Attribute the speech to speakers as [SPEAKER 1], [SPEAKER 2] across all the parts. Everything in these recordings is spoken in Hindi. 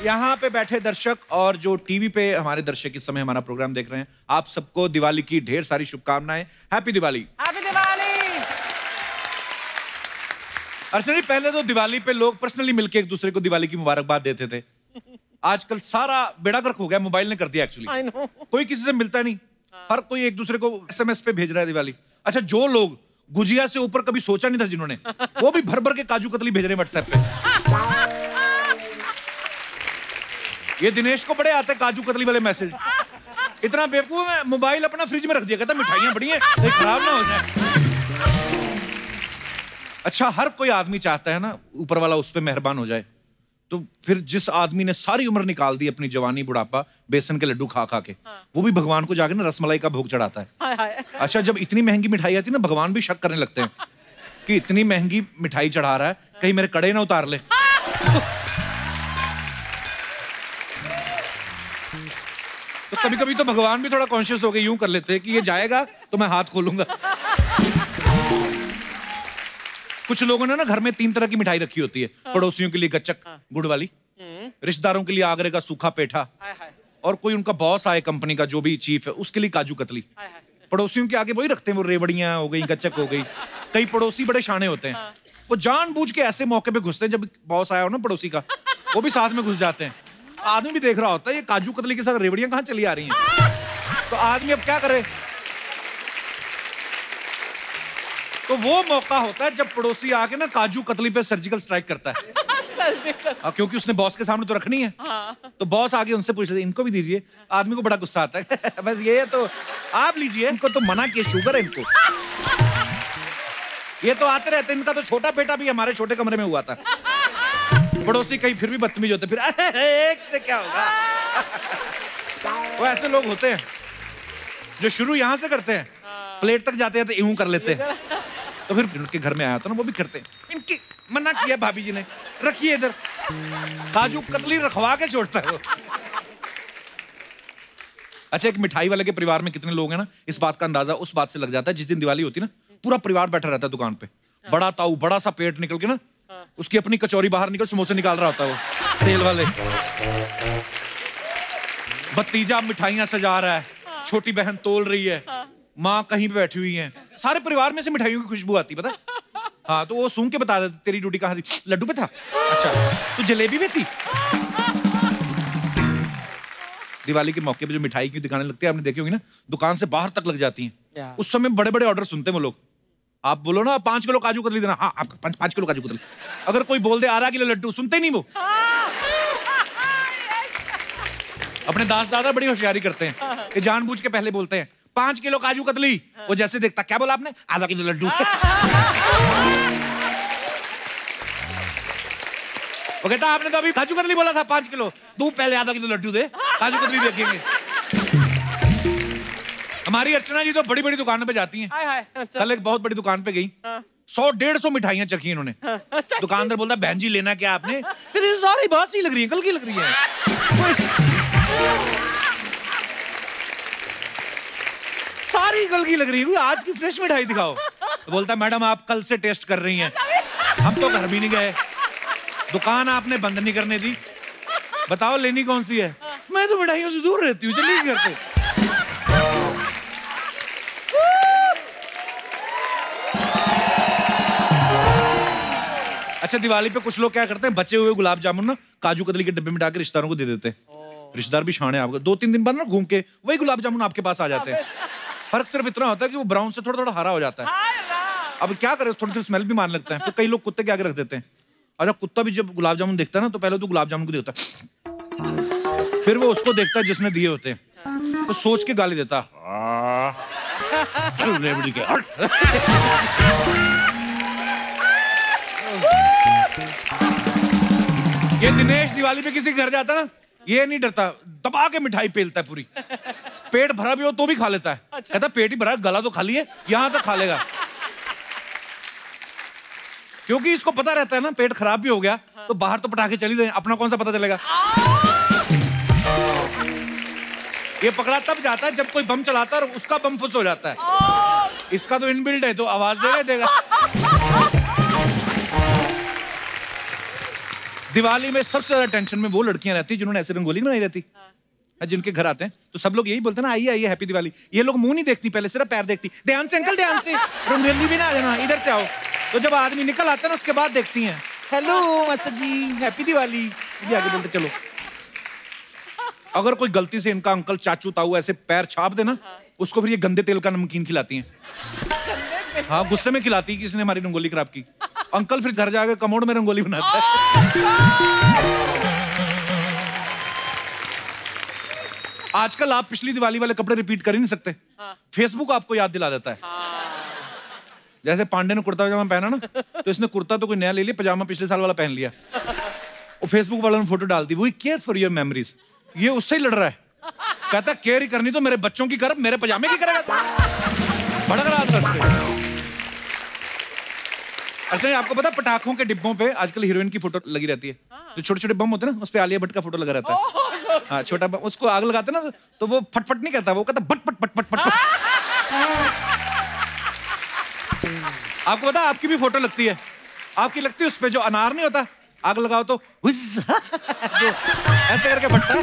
[SPEAKER 1] यहाँ पे बैठे दर्शक और जो टीवी पे हमारे दर्शक इस समय हमारा प्रोग्राम देख रहे हैं, आप सबको दिवाली की ढेर सारी शुभकामनाएं। हैप्पी दिवाली।
[SPEAKER 2] हैप्पी दिवाली।
[SPEAKER 1] अर्चना जी, पहले तो दिवाली पे लोग पर्सनली मिलके एक दूसरे को दिवाली की मुबारकबाद देते थे। आजकल सारा बेड़ा गर्क हो गया, मोबाइल ने कर दिया एक्चुअली। कोई किसी से मिलता नहीं, हर कोई एक दूसरे को SMS पे भेज रहा है दिवाली। अच्छा, जो लोग गुजिया से ऊपर कभी सोचा नहीं था जिन्होंने, वो भी भर भर के काजू कतली भेज रहे हैं व्हाट्सएप पे। ये दिनेश को बड़े आते हैं काजू कतली वाले मैसेज। इतना बेवकूफ है, मोबाइल अपना फ्रिज में रख दिया, कहता मिठाइयां बड़ी हैं, कहीं खराब ना हो जाए। अच्छा, हर कोई आदमी चाहता है ना ऊपर वाला उस पे मेहरबान हो जाए। तो फिर जिस आदमी ने सारी उम्र निकाल दी अपनी जवानी बुढ़ापा बेसन के लड्डू खा खा के, वो भी भगवान को जाके ना रसमलाई का भोग चढ़ाता है। अच्छा, जब इतनी महंगी मिठाई आती है ना, भगवान भी शक करने लगते हैं कि इतनी महंगी मिठाई चढ़ा रहा है, कहीं मेरे कड़े ना उतार ले। तो कभी कभी तो भगवान भी थोड़ा कॉन्शियस हो गए, यूं कर लेते हैं कि ये जाएगा तो मैं हाथ खोलूंगा। कुछ लोगों ने ना घर में 3 तरह की मिठाई रखी होती है। पड़ोसियों के लिए गच्चक गुड़ वाली, रिश्तेदारों के लिए आगरे का सूखा पेठा, और कोई उनका बॉस आए कंपनी का जो भी चीफ है उसके लिए काजू कतली। पड़ोसियों के आगे वही रखते हैं, वो रेवड़ियां हो गई, गच्चक हो गई। कई पड़ोसी बड़े शाने होते हैं, वो जानबूझ के ऐसे मौके पे घुसते हैं जब बॉस आया हो ना पड़ोसी का, वो भी साथ में घुस जाते हैं। आदमी भी देख रहा होता है ये काजू कतली के साथ रेवड़ियां कहां चली आ रही हैं। तो आदमी अब क्या करे? तो वो मौका होता है जब पड़ोसी आके ना काजू कतली पे सर्जिकल स्ट्राइक करता है। क्योंकि उसने बॉस के सामने तो रखनी है। तो बॉस आगे उनसे पूछ लेते, इनको भी दीजिए। आदमी को बड़ा गुस्सा आता है। बस ये तो आप लीजिए, इनको तो मना किए, शुगर है इनको। ये तो आते रहते, इनका तो छोटा बेटा भी हमारे छोटे कमरे में हुआ था। पड़ोसी कहीं फिर भी बदतमीज होते, फिर एक से क्या होगा। वो ऐसे लोग होते हैं जो शुरू यहां से करते हैं, प्लेट तक जाते हैं तो यूं कर लेते हैं। तो फिर उनके घर में आया था ना, वो भी करते हैं। इनकी मना किया भाभी जी ने, रखिए इधर। काजू कतली रखवा के छोड़ता है वो। अच्छा, एक मिठाई वाले के परिवार में कितने लोग हैं ना, इस बात का अंदाजा उस बात से लग जाता है जिस दिन दिवाली होती है ना, पूरा परिवार बैठा रहता है दुकान पे। बड़ा ताऊ, बड़ा सा पेट निकल के ना, उसकी अपनी कचौरी बाहर निकल समोसे निकाल रहा होता है वो तेल वाले। भतीजा मिठाइयां सजा रहा है, छोटी बहन तोल रही है, माँ कहीं पे बैठी हुई है। सारे परिवार में से मिठाइयों की खुशबू आती, पता है? हाँ, तो वो सूंघ के बता देते तेरी ड्यूटी कहाँ थी। लड्डू पे था। अच्छा, तू जलेबी में थी। दिवाली के मौके पे जो मिठाई की दुकानें लगती है, आपने देखी होगी ना, दुकान से बाहर तक लग जाती हैं। उस समय बड़े बड़े ऑर्डर सुनते हैं वो लोग। आप बोलो ना 5 किलो काजू कतली देना, हाँ आपका 5 किलो काजू कतली। अगर कोई बोल दे आधा किलो लड्डू, सुनते ही नहीं वो। अपने दास दादा बड़ी होशियारी करते हैं कि जानबूझ के पहले बोलते हैं 5 किलो काजू कतली। वो जैसे देखता, क्या बोला आपने? आधा किलो लड्डू। वो कहता, आपने तो अभी काजू कतली बोला था 5 किलो, तू पहले आधा किलो लड्डू दे, काजू कतली देखेंगे। हमारी अर्चना जी तो बड़ी बड़ी दुकानों पे जाती हैं। कल एक बहुत बड़ी दुकान पे गई, 100-150 मिठाइयां चखी इन्होंने। दुकानदार बोलता, बहन जी लेना क्या आपने? सारी बात सी लग रही है, कल की लग रही है। सारी कल की लग रही है, आज की फ्रेश मिठाई दिखाओ। तो बोलता, मैडम आप कल से टेस्ट कर रही हैं, हम तो घर भी नहीं गए, दुकान आपने बंद नहीं करने दी, बताओ लेनी कौन सी है? मैं तो मिठाइयों से दूर रहती हूँ, चलिए घर पे। अच्छा, दिवाली पे कुछ लोग क्या करते हैं, बचे हुए गुलाब जामुन ना काजू कतली के डिब्बे में डाल के रिश्तेदारों को दे देते हैं। रिश्तेदार भी शाने, आपको 2-3 दिन बाद ना घूम के वही गुलाब जामुन आपके पास आ जाते हैं। फर्क सिर्फ इतना होता है कि वो ब्राउन से थोड़ा थोड़ा हरा हो जाता है। अब क्या करें, थोड़ी थोड़ी स्मेल भी मारने लगता है। तो कई लोग कुत्ते के आगे रख देते हैं। अच्छा, कुत्ता भी जब गुलाब जामुन देखता है ना, तो पहले तो गुलाब जामुन को देखता है, फिर वो उसको देखता है जिसने दिए होते हैं, तो सोच के गाली देता। ये दिनेश दिवाली पे किसी के घर जाता ना, ये नहीं डरता, दबा के मिठाई पेलता है पूरी। पेट भरा भी हो तो भी खा लेता है। अच्छा। कहता पेट ही भरा, गला तो खाली है, यहां तक खा लेगा। क्योंकि इसको पता रहता है ना, पेट खराब भी हो गया तो बाहर तो पटाखे चली जाए, अपना कौन सा पता चलेगा। ये पकड़ा तब जाता है जब कोई बम चलाता है और उसका बम फुस हो जाता है। इसका तो इनबिल्ट है, तो आवाज देगा। दिवाली में सबसे ज्यादा टेंशन में वो लड़कियां रहती है जिन्होंने ऐसे रंगोली बनाई रहती, जिनके घर आते हैं तो सब लोग यही बोलते हैं ना, आइए आइए हैप्पी दिवाली। ये लोग मुंह नहीं देखती, पहले सिर्फ पैर देखती, ध्यान से अंकल ध्यान से, रंगोली भी ना आ जाना, इधर से आओ। तो जब आदमी निकल आता है ना उसके बाद देखती हैं, हेलो मास्टर जी हैप्पी दिवाली, ये आगे बोलते चलो। अगर कोई गलती से इनका अंकल चाचू ताऊ ऐसे पैर छाप देना, उसको फिर ये गंदे तेल का नमकीन खिलाती हैं। हाँ, गुस्से में खिलाती है कि इसने हमारी रंगोली खराब की। अंकल फिर घर जाकर कमोड में रंगोली बनाता है। आजकल आप पिछली दिवाली वाले कपड़े रिपीट कर ही नहीं सकते, फेसबुक आपको याद दिला देता है। जैसे पांडे ने कुर्ता पजामा पहना ना, तो इसने कुर्ता तो कोई नया ले लिया, पजामा पिछले साल वाला पहन लिया। और फेसबुक वालों ने फोटो डाल दी, वही केयर फॉर योर मेमोरीज। ये उससे ही लड़ रहा है, कहता केयर ही करनी तो मेरे बच्चों की कर, मेरे पजामे की करेगा। भड़क रहा था। अच्छा, आपको पता पटाखों के डिब्बों पे आजकल हीरोइन की फोटो लगी रहती है, जो छोटे छोटे बम होते हैं ना, उस पे आलिया भट्ट का फोटो लगा रहता है। हाँ, छोटा बम, उसको आग लगाते ना तो वो फटफट नहीं कहता, वो कहता बट पट पट पट पट। आपको पता आपकी भी फोटो लगती है, आपकी लगती है उस पे जो अनार नहीं होता, आग लगाओ तो जो ऐसे करके फटता है।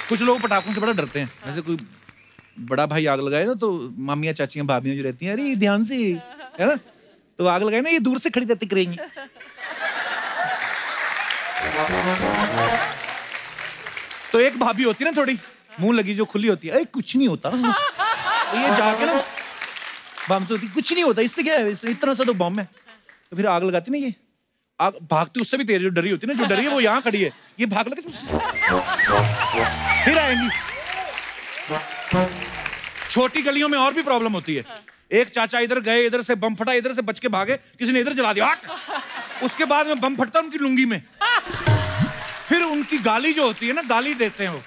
[SPEAKER 1] कुछ लोग पटाखों से बड़ा डरते हैं, जैसे कोई बड़ा भाई आग लगाए ना तो मामियां चाचियां भाभियां जो रहती हैं, अरे ध्यान से, है ना, तो आग लगाए ना, ये दूर से खड़ी रहती करेंगी। तो एक भाभी होती है ना थोड़ी मुंह लगी, जो खुली होती है, अरे कुछ नहीं होता, तो ये जाके ना बम तो होती, कुछ नहीं होता, इससे क्या है, इतना सा तो बम है। तो फिर आग लगाती ना, ये आग भागती उससे भी तेज, जो डरी होती है ना, जो डरी है वो यहाँ खड़ी है, ये भाग लगे फिर आएंगी। छोटी गलियों में और भी प्रॉब्लम होती है। एक चाचा इधर गए, इधर से बम फटा, इधर से बच के भागे, किसी ने इधर जला दिया, उसके बाद में बम फटता उनकी लुंगी में। फिर उनकी गाली जो होती है ना, गाली देते हैं वो,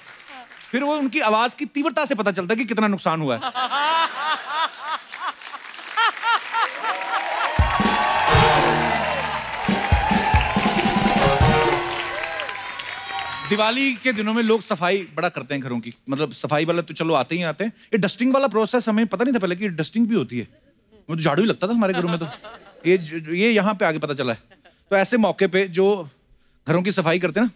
[SPEAKER 1] फिर वो उनकी आवाज की तीव्रता से पता चलता है कि कितना नुकसान हुआ है। दिवाली के दिनों में लोग सफाई बड़ा करते हैं घरों की, मतलब सफाई वाले तो चलो आते ही आते हैं, ये डस्टिंग वाला प्रोसेस हमें पता नहीं था पहले कि डस्टिंग भी होती है। वो तो झाड़ू ही लगता था हमारे घरों में, तो ये यहाँ पे आगे पता चला है। तो ऐसे मौके पे जो घरों की सफाई करते हैं ना,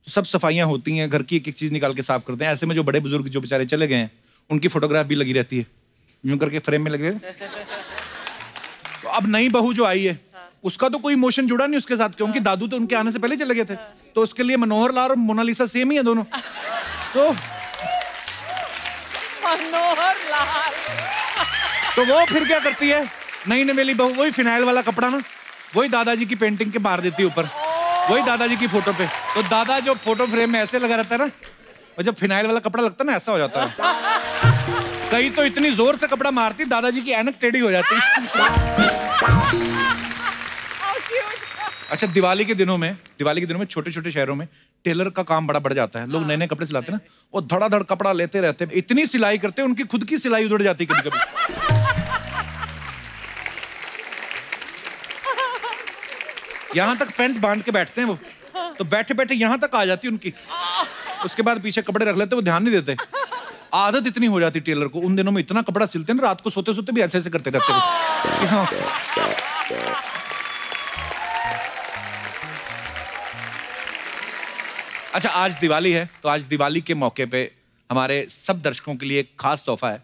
[SPEAKER 1] तो सब सफाइयाँ होती हैं, घर की एक एक चीज निकाल के साफ करते हैं। ऐसे में जो बड़े बुजुर्ग जो बेचारे चले गए हैं, उनकी फोटोग्राफ भी लगी रहती है, यूं करके फ्रेम में लगे। तो अब नई बहू जो आई है, उसका तो कोई इमोशन जुड़ा नहीं उसके साथ, क्योंकि दादू तो उनके आने से पहले चले गए थे। तो उसके लिए मनोहर लाल और मोनालिसा सेम ही है दोनों। तो
[SPEAKER 2] मनोहर लाल
[SPEAKER 1] तो वो फिर क्या करती है, नई नवेली बहू, वही फिनाइल वाला कपड़ा ना, वही दादाजी की पेंटिंग के मार देती है ऊपर, वही दादाजी की फोटो पे। तो दादा जो फोटो फ्रेम में ऐसे लगा रहता है ना, और जब फिनाइल वाला कपड़ा लगता है ना, ऐसा हो जाता है। कहीं तो इतनी जोर से कपड़ा मारती, दादाजी की ऐनक टेढ़ी हो जाती। अच्छा, दिवाली के दिनों में छोटे छोटे शहरों में टेलर का काम बड़ा बढ़ जाता है। लोग नए नए कपड़े सिलाते हैं ना, वो धड़ाधड़ कपड़ा लेते रहते हैं, इतनी सिलाई करते हैं, उनकी खुद की सिलाई उधड़ जाती है कभी कभी। यहां तक पैंट बांध के बैठते हैं वो, तो बैठे बैठे यहां तक आ जाती उनकी, उसके बाद पीछे कपड़े रख लेते, वो ध्यान नहीं देते। आदत इतनी हो जाती टेलर को, उन दिनों में इतना कपड़ा सिलते हैं ना, रात को सोते सोते भी ऐसे ऐसे करते रहते हैं। अच्छा, आज दिवाली है, तो आज दिवाली के मौके पे हमारे सब दर्शकों के लिए एक खास तोहफा है।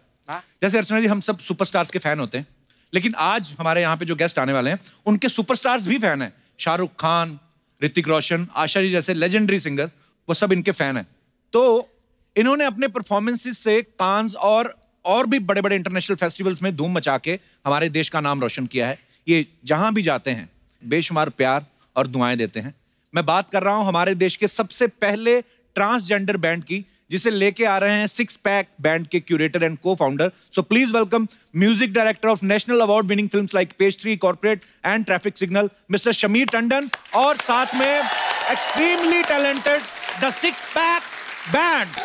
[SPEAKER 1] जैसे अर्चना जी, हम सब सुपरस्टार्स के फैन होते हैं, लेकिन आज हमारे यहाँ पे जो गेस्ट आने वाले हैं, उनके सुपरस्टार्स भी फैन हैं। शाहरुख खान, ऋतिक रोशन, आशा जी जैसे लेजेंडरी सिंगर, वो सब इनके फैन हैं। तो इन्होंने अपने परफॉर्मेंसेस से कांस और भी बड़े बड़े इंटरनेशनल फेस्टिवल्स में धूम मचा के हमारे देश का नाम रोशन किया है। ये जहां भी जाते हैं बेशुमार प्यार और दुआएं देते हैं। मैं बात कर रहा हूं हमारे देश के सबसे पहले ट्रांसजेंडर बैंड की, जिसे लेके आ रहे हैं सिक्स पैक बैंड के क्यूरेटर एंड को founder. So please welcome music director of national award winning films like page 3, corporate and traffic signal, mister Shamir Tandon, और साथ में extremely talented the six pack band.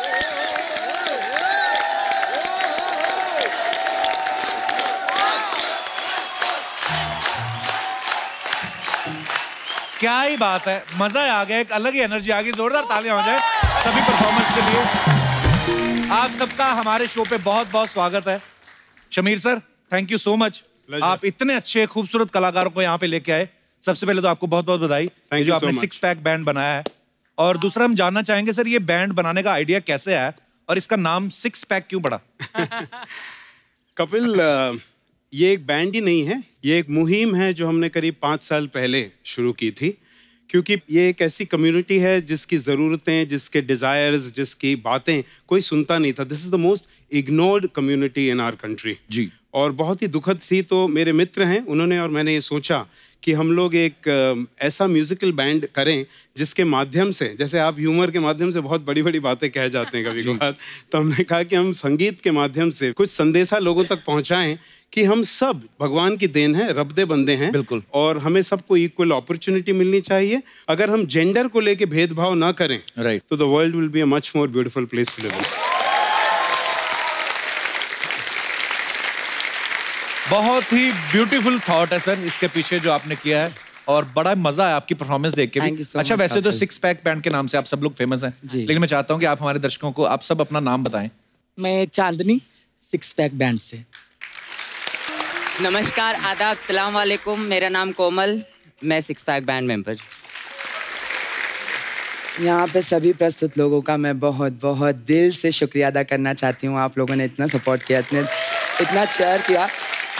[SPEAKER 1] क्या ही बात है, मजा आ गया, एक अलग ही एनर्जी आ गई। जोरदार तालियां हो जाए सभी परफॉर्मेंस के लिए। आप सबका हमारे शो पे बहुत बहुत स्वागत है। Shamir sir, thank you so much, आप इतने अच्छे खूबसूरत कलाकारों को यहाँ पे लेके आए। सबसे पहले तो आपको बहुत बहुत बधाई जो आपने सिक्स पैक बैंड बनाया है। और दूसरा हम जानना चाहेंगे सर, ये बैंड बनाने का आइडिया कैसे आया और इसका नाम सिक्स पैक क्यों पड़ा?
[SPEAKER 2] कपिल, ये एक बैंड ही नहीं है, ये एक मुहिम है जो हमने करीब 5 साल पहले शुरू की थी, क्योंकि ये एक ऐसी कम्युनिटी है जिसकी ज़रूरतें, जिसके डिज़ायर्स, जिसकी बातें कोई सुनता नहीं था। This is the most ignored community in our country जी, और बहुत ही दुखद थी। तो मेरे मित्र हैं, उन्होंने और मैंने ये सोचा कि हम लोग एक ऐसा म्यूजिकल बैंड करें जिसके माध्यम से, जैसे आप ह्यूमर के माध्यम से बहुत बड़ी बड़ी बातें कह जाते हैं कभी कभार, तो हमने कहा कि हम संगीत के माध्यम से कुछ संदेशा लोगों तक पहुंचाएं कि हम सब भगवान की देन है, रब दे बंदे हैं, बिल्कुल, और हमें सबको इक्वल अपॉर्चुनिटी मिलनी चाहिए। अगर हम जेंडर को लेके भेदभाव ना करें, राइट, तो the world will be a much more beautiful place to live in.
[SPEAKER 1] बहुत ही ब्यूटीफुल थॉट है सर इसके पीछे जो आपने किया है, और बड़ा मजा है आपकी परफॉर्मेंस देख के भी। अच्छा, वैसे तो सिक्स पैक बैंड के नाम से आप सब लोग फेमस हैं, लेकिन मैं चाहता हूं कि आप हमारे दर्शकों को आप सब अपना नाम बताएं।
[SPEAKER 3] मैं चांदनी, सिक्स पैक बैंड से।
[SPEAKER 4] नमस्कार, आदाब, सलाम वालेकुम, मेरा नाम कोमल, मैं सिक्स पैक बैंड मेंबर।
[SPEAKER 3] यहाँ पे सभी प्रस्तुत लोगों का मैं बहुत बहुत दिल से शुक्रिया अदा करना चाहती हूँ। आप लोगों ने इतना सपोर्ट किया, इतना चेयर किया,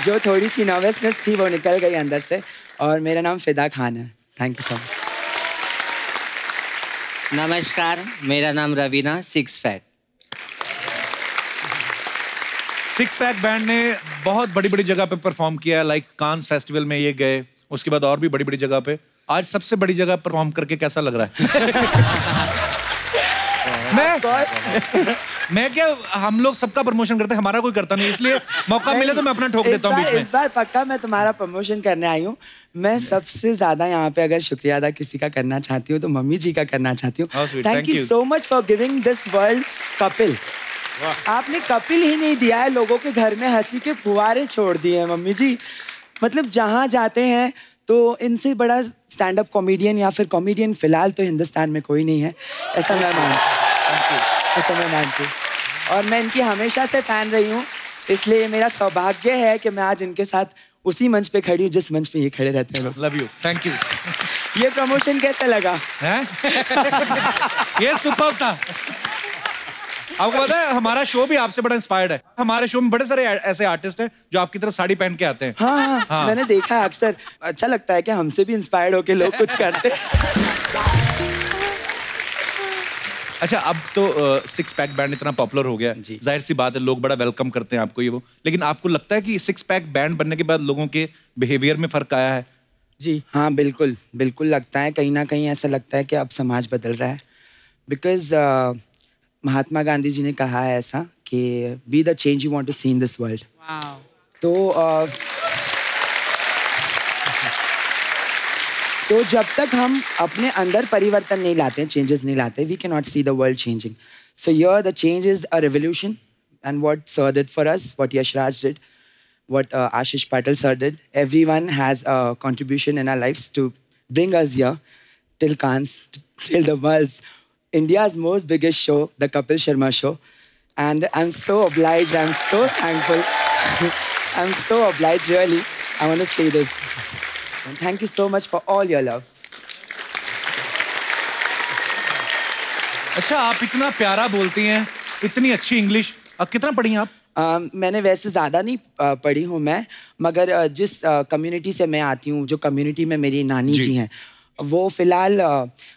[SPEAKER 3] जो थोड़ी सी नर्वसनेस थी वो निकल गई अंदर से। और मेरा नाम फिदा खान है। Thank you so much.
[SPEAKER 4] नमस्कार, मेरा नाम Raveena, six pack.
[SPEAKER 1] Six pack band ने बहुत बड़ी बड़ी जगह पे परफॉर्म किया है, लाइक कांस फेस्टिवल में ये गए, उसके बाद और भी बड़ी बड़ी जगह पे। आज सबसे बड़ी जगह परफॉर्म करके कैसा लग रहा है? मैं क्या, हम लोग सबका प्रमोशन करते हैं, हमारा कोई करता नहीं, इसलिए मौका मिले तो मैं अपना ठोक देता हूँ बीच में।
[SPEAKER 3] इस बार पक्का मैं तुम्हारा प्रमोशन करने आई हूँ। मैं सबसे ज्यादा यहाँ पे अगर शुक्रिया अदा किसी का करना चाहती हूँ तो मम्मी जी का करना चाहती हूँ। Thank you so much for giving this world Kapil. आपने कपिल ही नहीं दिया है, लोगों के घर में हंसी के फुहारे छोड़ दिए हैं मम्मी जी। मतलब जहाँ जाते हैं तो इनसे बड़ा स्टैंड अप कॉमेडियन या फिर कॉमेडियन फिलहाल तो हिंदुस्तान में कोई नहीं है, ऐसा मैं मानती हूँ। और मैं इनकी हमेशा से फैन रही हूँ, इसलिए मेरा सौभाग्य है कि मैं आज इनके साथ उसी मंच पे खड़ी हूँ जिस मंच पे ये खड़े रहते हैं।
[SPEAKER 1] Love you, thank you.
[SPEAKER 3] ये प्रमोशन कैसे लगा?
[SPEAKER 1] ये सुपर्ब था। आपको पता है हमारा शो भी आपसे बड़ा इंस्पायर्ड है। हमारे शो में बड़े सारे ऐसे आर्टिस्ट हैं जो आपकी तरह साड़ी पहन के आते हैं।
[SPEAKER 3] हाँ। मैंने देखा है अक्सर। अच्छा लगता है कि हमसे भी इंस्पायर्ड होके लोग कुछ करते हैं।
[SPEAKER 1] अच्छा, अब तो सिक्स पैक बैंड इतना पॉपुलर हो गया, जाहिर सी बात है लोग बड़ा वेलकम करते हैं आपको, ये वो, लेकिन आपको लगता है कि सिक्स पैक बैंड बनने के बाद लोगों के बिहेवियर में फर्क आया है?
[SPEAKER 3] जी हाँ, बिल्कुल बिल्कुल लगता है। कहीं ना कहीं ऐसा लगता है कि अब समाज बदल रहा है, बिकॉज महात्मा गांधी जी ने कहा है ऐसा कि be the change you want to see in this world. तो जब तक हम अपने अंदर परिवर्तन नहीं लाते, चेंजेस नहीं लाते, we can not see the world changing. So here the change is a revolution, and what sir did for us, what Yashraj did, what Ashish Patel sir did. Everyone has a contribution in our lives to bring us here till Cannes, till the world's India's most biggest show, the Kapil Sharma Show. And I'm so obliged, I'm so thankful. I'm so obliged, really. I want to say this. And thank you so much for all your love.
[SPEAKER 1] अच्छा, आप इतना प्यारा बोलती हैं, इतनी अच्छी इंग्लिश, अब कितना पढ़ी हैं आप?
[SPEAKER 3] मैंने वैसे ज़्यादा नहीं पढ़ी हूँ मैं, मगर जिस कम्युनिटी से मैं आती हूँ, जो कम्युनिटी में मेरी नानी जी हैं, वो फिलहाल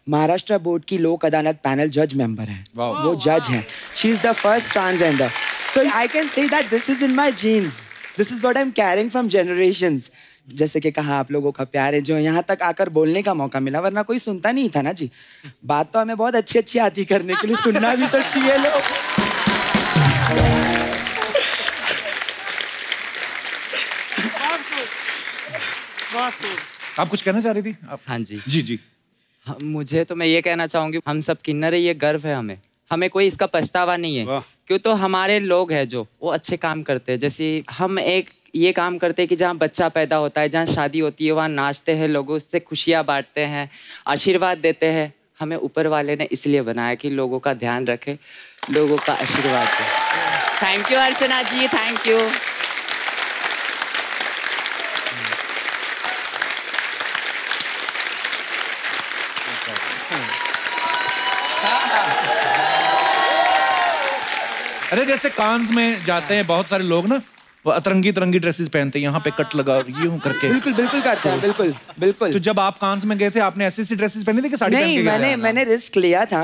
[SPEAKER 3] महाराष्ट्र बोर्ड की लोक अदालत पैनल जज मेंबर हैं। वो जज हैं। She is the first transgender, so I can say that this is in my genes, this is what I am carrying from generations. जैसे कि कहा आप लोगों का प्यार है जो यहाँ तक आकर बोलने का मौका मिला, वरना कोई सुनता नहीं था ना जी। बात तो हमें बहुत अच्छी अच्छी आती करने के लिए, सुनना भी तो चाहिए लोग।
[SPEAKER 1] आप कुछ कहना चाह रही थी? आप?
[SPEAKER 4] हाँ जी
[SPEAKER 1] जी।
[SPEAKER 4] मुझे तो मैं ये कहना चाहूँगी, हम सब किन्नर है, ये गर्व है हमें कोई इसका पछतावा नहीं है, क्यों तो हमारे लोग हैं जो वो अच्छे काम करते हैं। जैसे हम एक ये काम करते हैं कि जहाँ बच्चा पैदा होता है, जहाँ शादी होती है, वहाँ नाचते हैं, लोगों से खुशियाँ बांटते हैं, आशीर्वाद देते हैं। हमें ऊपर वाले ने इसलिए बनाया कि लोगों का ध्यान रखे, लोगों का आशीर्वाद दे। Thank you Archana ji, thank you.
[SPEAKER 1] अरे जैसे कांस में जाते हैं बहुत सारे लोग ना, वो अतरंगी तरंगी ड्रेसेस पहनते हैं, यहाँ पे कट लगा और यूं करके।
[SPEAKER 3] बिल्कुल बिल्कुल करते हैं, बिल्कुल बिल्कुल।
[SPEAKER 1] तो जब आप कांस में गए थे, आपने ऐसी ड्रेसेस पहनी थी कि साड़ी पहन के गए?
[SPEAKER 3] नहीं, मैंने रिस्क लिया था।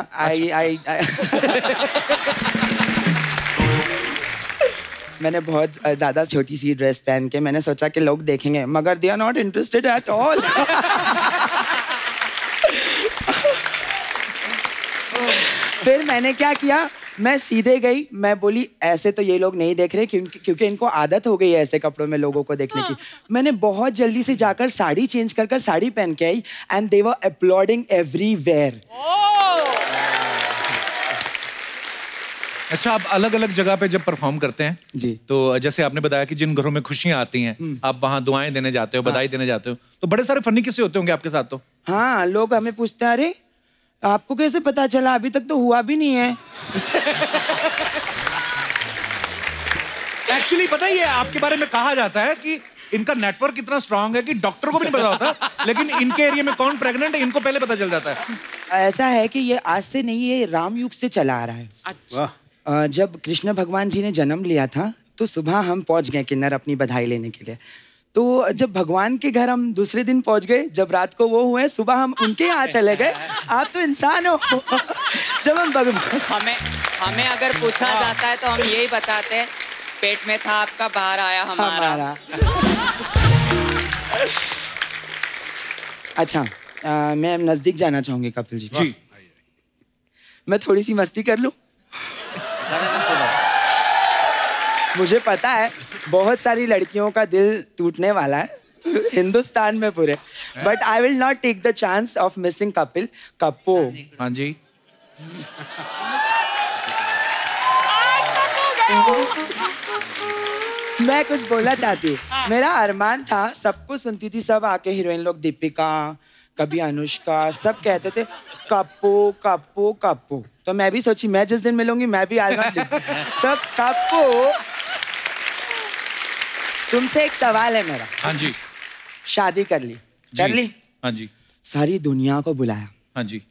[SPEAKER 3] मैंने बहुत ज्यादा छोटी सी ड्रेस पहन के मैंने सोचा कि लोग देखेंगे, मगर they are not interested at all. फिर मैंने क्या किया, मैं सीधे गई, मैं बोली ऐसे तो ये लोग नहीं देख रहे क्योंकि इनको आदत हो गई है ऐसे कपड़ों में लोगों को देखने की। मैंने बहुत जल्दी से जाकर साड़ी चेंज कर साड़ी पहन के आई and they were uploading everywhere.
[SPEAKER 1] अच्छा, आप अलग अलग जगह पे जब परफॉर्म करते हैं
[SPEAKER 3] जी,
[SPEAKER 1] तो जैसे आपने बताया कि जिन घरों में खुशियां आती हैं आप वहां दुआएं देने जाते हो, बधाई देने जाते हो, तो बड़े सारे फनी किस्से होते होंगे आपके साथ तो?
[SPEAKER 3] हाँ, लोग हमें पूछते हैं अरे आपको कैसे पता चला, अभी तक तो हुआ भी नहीं है।
[SPEAKER 1] एक्चुअली पता ही है, आपके बारे में कहा जाता है कि इनका नेटवर्क इतना स्ट्रांग है कि डॉक्टर को भी नहीं पता होता, लेकिन इनके एरिया में कौन प्रेग्नेंट है इनको पहले पता चल जाता है।
[SPEAKER 3] ऐसा है कि ये आज से नहीं, ये राम युग से चला आ रहा है।
[SPEAKER 4] अच्छा।
[SPEAKER 3] जब कृष्ण भगवान जी ने जन्म लिया था तो सुबह हम पहुंच गए किन्नर अपनी बधाई लेने के लिए। तो जब भगवान के घर हम दूसरे दिन पहुंच गए, जब रात को वो हुए, सुबह हम उनके यहाँ चले गए। आप तो इंसान हो। जब हम भगवान
[SPEAKER 4] हमें अगर पूछा जाता है तो हम यही बताते हैं, पेट में था आपका, बाहर आया हमारा।
[SPEAKER 3] अच्छा, मैं नजदीक जाना चाहूंगी कपिल जी।
[SPEAKER 1] जी,
[SPEAKER 3] मैं थोड़ी सी मस्ती कर लूं? मुझे पता है बहुत सारी लड़कियों का दिल टूटने वाला है हिंदुस्तान में पूरे, but I will not take the chance of missing Kapil कप्पो।
[SPEAKER 1] हाँ जी।
[SPEAKER 3] मैं कुछ बोलना चाहती हूँ। मेरा अरमान था, सबको सुनती थी, सब आके हीरोइन लोग, दीपिका, कभी अनुष्का, सब कहते थे कप्पो कप्पो कप्पो। तो मैं भी सोची मैं जिस दिन मिलूंगी मैं भी आएगा सब कप्पो। तुमसे एक सवाल है मेरा।
[SPEAKER 1] हाँ जी।
[SPEAKER 3] शादी कर ली?
[SPEAKER 1] हाँ जी।
[SPEAKER 3] सारी दुनिया को बुलाया।
[SPEAKER 1] हाँ जी।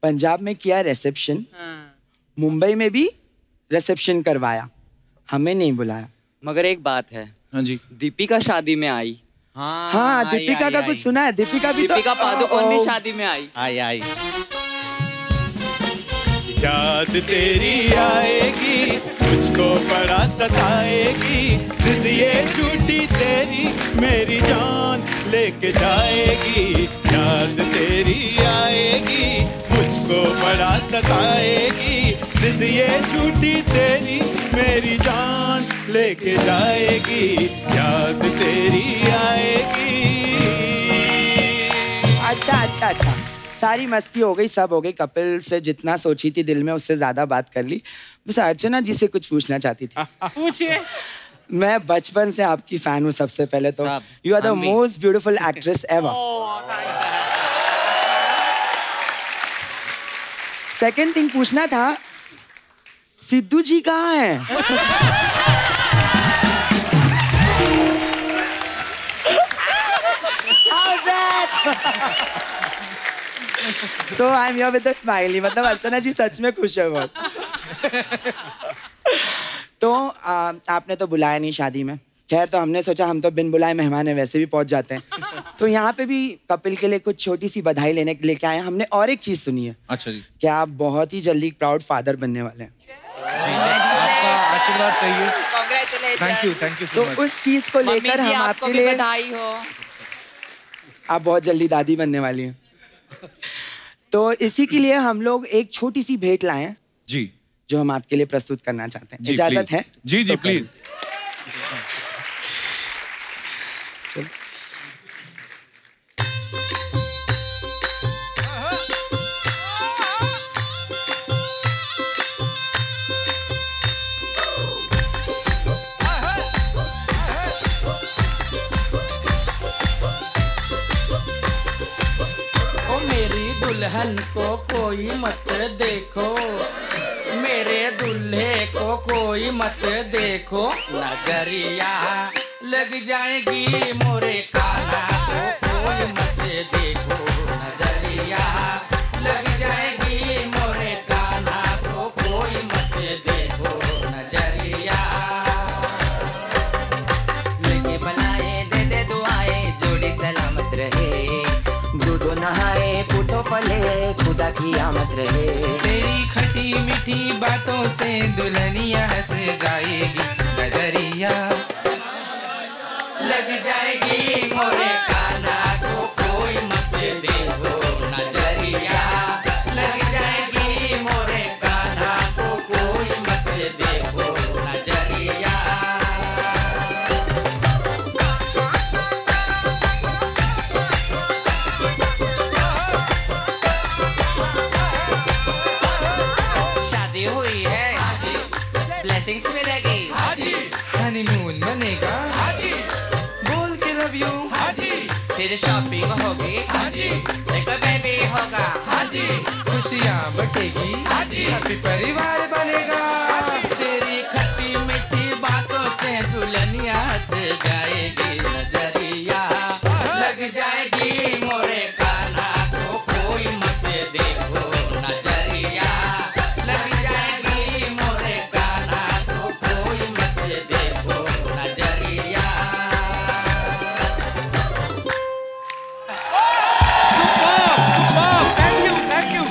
[SPEAKER 3] पंजाब में किया रिसेप्शन, मुंबई में भी रिसेप्शन करवाया, हमें नहीं बुलाया।
[SPEAKER 4] मगर एक बात है।
[SPEAKER 1] हाँ जी।
[SPEAKER 4] दीपिका शादी में आई।
[SPEAKER 3] हाँ, दीपिका का कुछ सुना है? दीपिका भी,
[SPEAKER 4] दीपिका पादुकोण भी शादी में आई।
[SPEAKER 2] आई। याद तेरी आएगी, मुझको बड़ा सताएगी, जिद ये झूठी तेरी मेरी जान लेके जाएगी। याद तेरी आएगी, मुझको बड़ा सताएगी, जिद ये झूठी तेरी मेरी जान लेके जाएगी। याद तेरी आएगी।
[SPEAKER 3] अच्छा, सारी मस्ती हो गई, सब हो गई। कपिल से जितना सोची थी दिल में उससे ज्यादा बात कर ली। बस अर्चना जी से कुछ पूछना चाहती थी।
[SPEAKER 5] पूछिए।
[SPEAKER 3] मैं बचपन से आपकी फैन हूँ। सबसे पहले तो you are the most beautiful actress ever. Second thing पूछना था, सिद्धू जी कहाँ हैं? So I'm here with a smiley. मतलब अर्चना जी सच में खुश है बहुत। तो आपने तो बुलाया नहीं शादी में। खैर, तो हमने सोचा हम तो बिन बुलाए मेहमान हैं, वैसे भी पहुंच जाते हैं। तो यहाँ पे भी कपिल के लिए कुछ छोटी सी बधाई लेके आए हैं। हमने और एक चीज सुनी है।
[SPEAKER 1] अच्छा जी।
[SPEAKER 3] कि आप बहुत ही जल्दी प्राउड फादर बनने वाले हैं।
[SPEAKER 1] आपका आशीर्वाद चाहिए।
[SPEAKER 4] Congratulations।
[SPEAKER 1] थैंक यू
[SPEAKER 3] तो
[SPEAKER 1] सो मच।
[SPEAKER 3] उस चीज को लेकर हम आपके लिए,
[SPEAKER 4] बधाई हो।
[SPEAKER 3] आप बहुत जल्दी दादी बनने वाली हैं। तो इसी के लिए हम लोग एक छोटी सी भेंट लाए हैं
[SPEAKER 1] जी,
[SPEAKER 3] जो हम आपके लिए प्रस्तुत करना चाहते हैं। इजाजत है?
[SPEAKER 1] जी जी, प्लीज।
[SPEAKER 3] चल।
[SPEAKER 5] दुल्हन को कोई मत देखो, मेरे दूल्हे को कोई मत देखो, नजरिया लग जाएगी मोरे काना को कोई मत देखो, नजरिया लग जाएगी मोरे काना को कोई मत देखो, नजरिया
[SPEAKER 3] फले, खुदा की आमद रहे।
[SPEAKER 5] तेरी खटी मीठी बातों से दुल्हनिया हंस जाएगी, नजरिया लग जाएगी मोरे काना को कोई मत देखो, नजरिया लग जाएगी मोरे काना को कोई मत देखो, नजरिया। शादी हुई है, ब्लेसिंग्स मिलेगी, हनीमून मनेगा, बोल के लव यू, फिर शॉपिंग होगी, एक बेबी होगा, खुशियाँ बटेगी, हैप्पी परिवार बनेगा। तेरी खट्टी मीठी बातों से दुल्हनिया हंस जाएगी, नजरिया लग जाएगी मोरे काना को कोई मत देखो, नजरिया लग जाएगी मोरे काना को कोई मत देखो, नजरिया।
[SPEAKER 1] थैंक यू,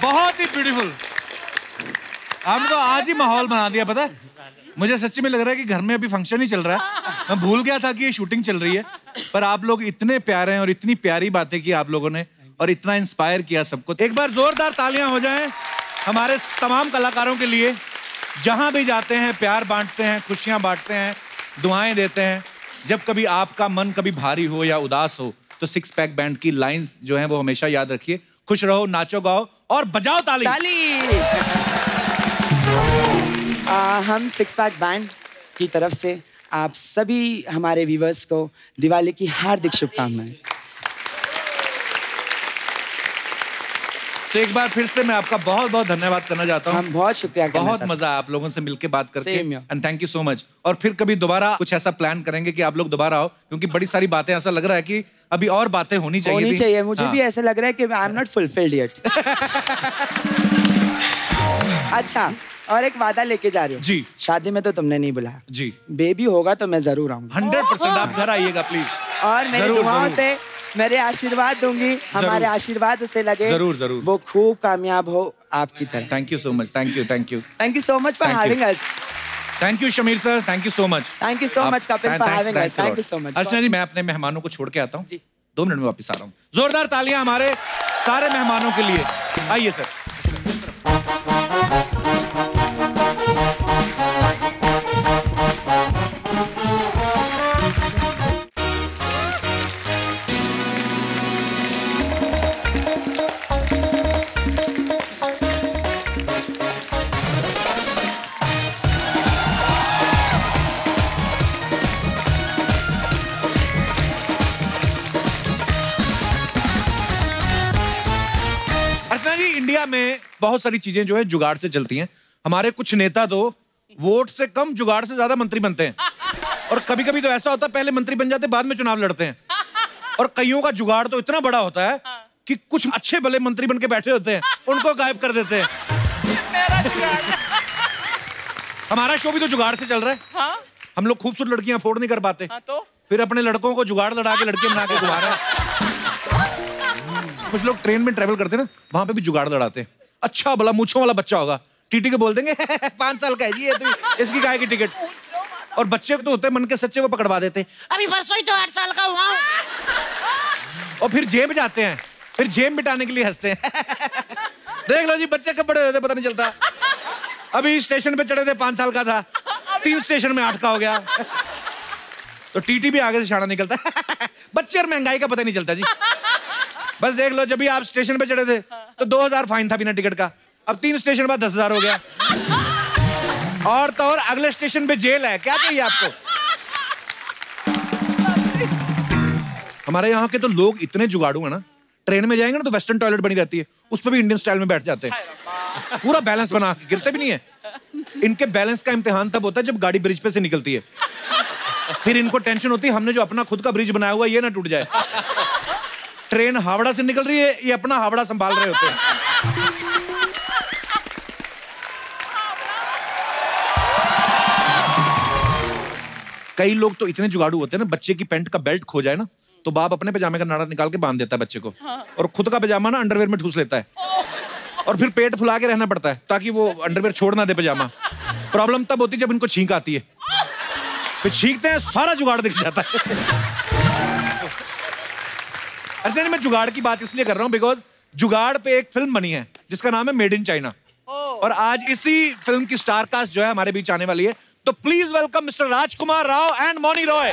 [SPEAKER 1] बहुत ही ब्यूटीफुल। आपने तो आज ही माहौल बना दिया, पता है मुझे सच्ची में लग रहा है कि घर में अभी फंक्शन ही चल रहा है। मैं भूल गया था कि ये शूटिंग चल रही है, पर आप लोग इतने प्यारे हैं और इतनी प्यारी बातें की आप लोगों ने और इतना इंस्पायर किया सबको। एक बार जोरदार तालियां हो जाएं हमारे तमाम कलाकारों के लिए, जहां भी जाते हैं प्यार बांटते हैं, खुशियां बांटते हैं, दुआएं देते हैं। जब कभी आपका मन कभी भारी हो या उदास हो तो सिक्स पैक बैंड की लाइंस जो हैं वो हमेशा याद रखिए। खुश रहो, नाचो गाओ और बजाओ ताली।
[SPEAKER 3] हम सिक्स पैक बैंड की तरफ से आप सभी हमारे व्यूवर्स को दिवाली की हार्दिक शुभकामनाएं।
[SPEAKER 1] तो एक बार फिर से मैं आपका बहुत बहुत धन्यवाद करना चाहता हूँ।
[SPEAKER 3] हम बहुत शुक्रिया करना
[SPEAKER 1] बहुत
[SPEAKER 3] चाहते हैं।
[SPEAKER 1] मजा आया आप लोगों से मिलके बात करके,
[SPEAKER 3] Same here.
[SPEAKER 1] And thank you so much. और फिर कभी दोबारा कुछ ऐसा प्लान करेंगे कि आप लोग दोबारा आओ, क्योंकि बड़ी सारी बातें ऐसा लग रहा है कि अभी और बातें होनी चाहिए।
[SPEAKER 3] होनी चाहिए, मुझे भी ऐसा लग रहा है कि I am not fulfilled yet. अच्छा, और एक वादा लेके जा रही हूँ
[SPEAKER 1] जी।
[SPEAKER 3] शादी में तो तुमने नहीं बुलाया
[SPEAKER 1] जी,
[SPEAKER 3] बेबी होगा तो मैं जरूर आऊंगा
[SPEAKER 1] 100% आप घर आइएगा प्लीज।
[SPEAKER 3] और मेरी
[SPEAKER 1] जरूर,
[SPEAKER 3] दुआओं
[SPEAKER 1] जरूर।
[SPEAKER 3] से मेरे आशीर्वाद दूंगी, हमारे आशीर्वाद उसे लगे,
[SPEAKER 1] जरूर, जरूर।
[SPEAKER 3] वो खूब कामयाब हो आपकी तरह।
[SPEAKER 1] Thank you so much, thank you, thank you,
[SPEAKER 3] thank you so much for
[SPEAKER 1] Thank you.
[SPEAKER 3] Having us.
[SPEAKER 1] Thank you Shamir sir, thank you so much.
[SPEAKER 3] Thank you so much Kapil for having us. Thank you so much.
[SPEAKER 1] Archana ji, मैं अपने मेहमानों को छोड़ के आता हूँ, 2 मिनट में वापस आ रहा हूँ। जोरदार तालियां हमारे सारे मेहमानों के लिए। आइए सर। अर्चना जी, इंडिया में बहुत सारी चीजें जो है जुगाड़ से चलती हैं। हमारे कुछ नेता तो वोट से कम जुगाड़ से ज्यादा मंत्री बनते हैं, और कभी कभी तो ऐसा होता है पहले मंत्री बन जाते बाद में चुनाव लड़ते हैं। और कईयों का जुगाड़ तो इतना बड़ा होता है कि कुछ अच्छे भले मंत्री बन के बैठे होते हैं, उनको गायब कर देते हैं। हमारा शो भी तो जुगाड़ से चल रहा है। हम लोग खूबसूरत लड़कियां अफोर्ड नहीं कर पाते, फिर अपने लड़कों को जुगाड़ लड़ा के लड़कियां बना के घुमा रहे हैं। कुछ लोग ट्रेन में ट्रेवल करते हैं ना, वहां पे भी जुगाड़ लड़ाते हैं। अच्छा भला मूंछों वाला बच्चा होगा, टीटी को बोल देंगे 5 साल का है जी ये, तो इसकी काहे की टिकट। और बच्चे तो होते हैं मन के सच्चे, वो पकड़वा देते हैं, अभी परसों ही तो 8 साल का हुआ। और फिर जेब जाते हैं, फिर जेब मिटाने के लिए हंसते हैं। देख लो जी, बच्चे कब बड़े होते पता नहीं चलता। अभी स्टेशन पे चढ़े थे 5 साल का था, 3 स्टेशन में 8 का हो गया। तो टीटी भी आगे से शाना निकलता है। बच्चे और महंगाई का पता नहीं चलता जी। बस देख लो, जब भी आप स्टेशन पे चढ़े थे तो 2000 फाइन था बिना टिकट का, अब 3 स्टेशन बाद 10,000 हो गया। और तो और अगले स्टेशन पे जेल है, क्या चाहिए आपको। हमारे यहाँ के तो लोग इतने जुगाड़ू है ना, ट्रेन में जाएंगे ना तो वेस्टर्न टॉयलेट बनी रहती है, उस पर भी इंडियन स्टाइल में बैठ जाते हैं, पूरा बैलेंस बना के, गिरते भी नहीं है। इनके बैलेंस का इम्तिहान तब होता है जब गाड़ी ब्रिज पे से निकलती है, फिर इनको टेंशन होती है हमने जो अपना खुद का ब्रिज बनाया हुआ ये ना टूट जाए। ट्रेन हावड़ा से निकल रही है, ये अपना हावड़ा संभाल रहे होते हैं। कई लोग तो इतने जुगाड़ू होते हैं ना, बच्चे की पैंट का बेल्ट खो जाए ना तो बाप अपने पजामे का नाड़ा निकाल के बांध देता है बच्चे को, और खुद का पजामा ना अंडरवेयर में ठूस लेता है, और फिर पेट फुला के रहना पड़ता है ताकि वो अंडरवेयर छोड़ ना दे पजामा। प्रॉब्लम तब होती है जब इनको छींक आती है, फिर छींकते हैं सारा जुगाड़ दिख जाता है। ऐसे नहीं, मैं जुगाड़ की बात इसलिए कर रहा हूं बिकॉज जुगाड़ पे एक फिल्म बनी है जिसका नाम है मेड इन चाइना, और आज इसी फिल्म की स्टार कास्ट जो है हमारे बीच आने वाली है। तो please welcome Mister Rajkumar Rao and Mouni Roy.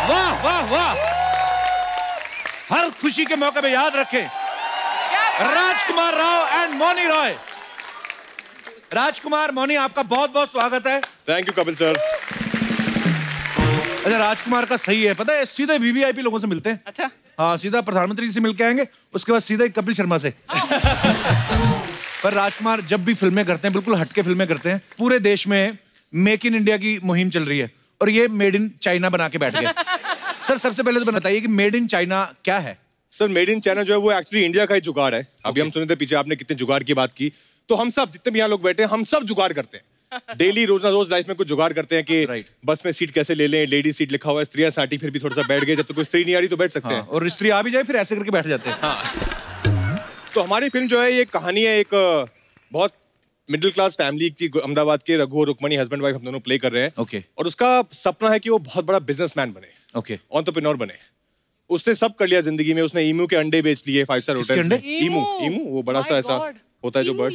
[SPEAKER 1] वाह वाह वाह, हर खुशी के मौके पे याद रखें, राजकुमार राव एंड मौनी रॉय। राजकुमार, मौनी, आपका बहुत बहुत स्वागत है।
[SPEAKER 6] Thank you Kapil sir.
[SPEAKER 1] अच्छा, राजकुमार का सही है, पता है सीधे वीवीआईपी लोगों से मिलते हैं।
[SPEAKER 7] अच्छा,
[SPEAKER 1] हाँ, सीधा प्रधानमंत्री से मिलके आएंगे, उसके बाद सीधा कपिल शर्मा से। पर राजकुमार जब भी फिल्में करते हैं बिल्कुल हटके फिल्में करते हैं। पूरे देश में मेक इन इंडिया की मुहिम चल रही है और ये मेड इन चाइना बना के बैठ गए। सर सबसे पहले तो बताइए कि मेड इन चाइना क्या है?
[SPEAKER 6] सर मेड इन चाइना जो है वो एक्चुअली इंडिया का ही जुगाड़ है। अभी हम सुने थे पीछे आपने कितने जुगाड़ की बात की, तो हम सब जितने भी यहाँ लोग बैठे हैं हम सब जुगाड़ करते हैं। डेली रोज ना रोज लाइफ में कुछ जुगाड़ करते हैं कि बस में सीट कैसे ले लें, लेडी सीट लिखा हुआ है, स्त्रियां साठी, फिर भी थोड़ा सा बैठ गए, जब तक कोई स्त्री नहीं आ रही तो बैठ सकते हैं।
[SPEAKER 1] और स्त्री आ भी जाए फिर ऐसे करके बैठ जाते हैं।
[SPEAKER 6] तो हमारी फिल्म जो है ये कहानी है एक बहुत मिडिल क्लास फैमिली की, अहमदाबाद के रघु और रुक्मणी हस्बैंड वाइफ हम दोनों प्ले कर रहे हैं।
[SPEAKER 1] ओके।
[SPEAKER 6] और उसका सपना है कि वो बहुत बड़ा बिजनेसमैन बने,
[SPEAKER 1] ओके,
[SPEAKER 6] एंटरप्रेन्योर बने। उसने सब कर लिया जिंदगी में, उसने ईमू के अंडे बेच लिए 5 स्टार होटल में। ईमू वो बड़ा सा ऐसा होता है जो बर्ड।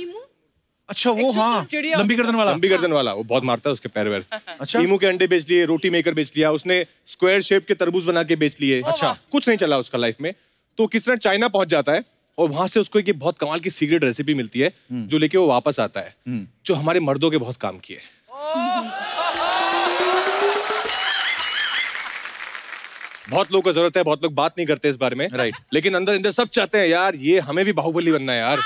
[SPEAKER 1] अच्छा, वो हाँ, लंबी गर्दन वाला वो बहुत मारता है उसके पैर वैर।
[SPEAKER 6] अच्छा। ईमू के अंडे बेच लिए, रोटी मेकर बेच लिया, उसने स्क्वायर शेप के तरबूज बना के बेच लिए। अच्छा, कुछ नहीं चला उसका लाइफ में। तो किस तरह चाइना पहुंच जाता है और वहां से उसको एक बहुत कमाल की सीक्रेट रेसिपी मिलती है जो लेके वो वापस आता है, जो हमारे मर्दों के बहुत काम की है। बहुत लोगों को जरूरत है, बहुत लोग बात नहीं करते इस बारे में, राइट, लेकिन अंदर अंदर सब चाहते हैं यार ये हमें भी बाहुबली बनना है यार।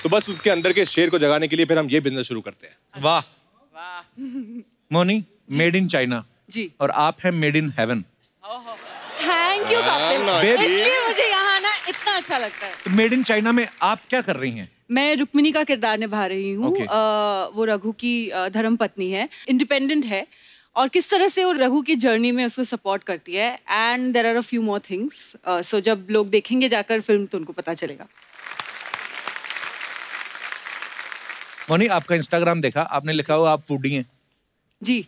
[SPEAKER 6] तो बस उसके अंदर के शेर को जगाने के लिए फिर हम ये बिजनेस शुरू करते हैं।
[SPEAKER 1] वाह मोनी, मेड इन चाइना
[SPEAKER 7] जी,
[SPEAKER 1] और आप हैं made in heaven.
[SPEAKER 7] Thank you Kapil, इसलिए मुझे यहाँ ना इतना अच्छा लगता है।
[SPEAKER 1] तो मेड इन चाइना में आप क्या कर रही हैं?
[SPEAKER 7] मैं रुक्मिणी का किरदार निभा रही हूँ। वो रघु की धर्म पत्नी है, इंडिपेंडेंट है, और किस तरह से वो रघु की जर्नी में उसको सपोर्ट करती है। And there are a few more things, so जब लोग देखेंगे जाकर फिल्म तो उनको पता चलेगा।
[SPEAKER 1] मोनी, आपका इंस्टाग्राम देखा, आपने लिखा हुआ आप फूडी हैं।
[SPEAKER 7] जी,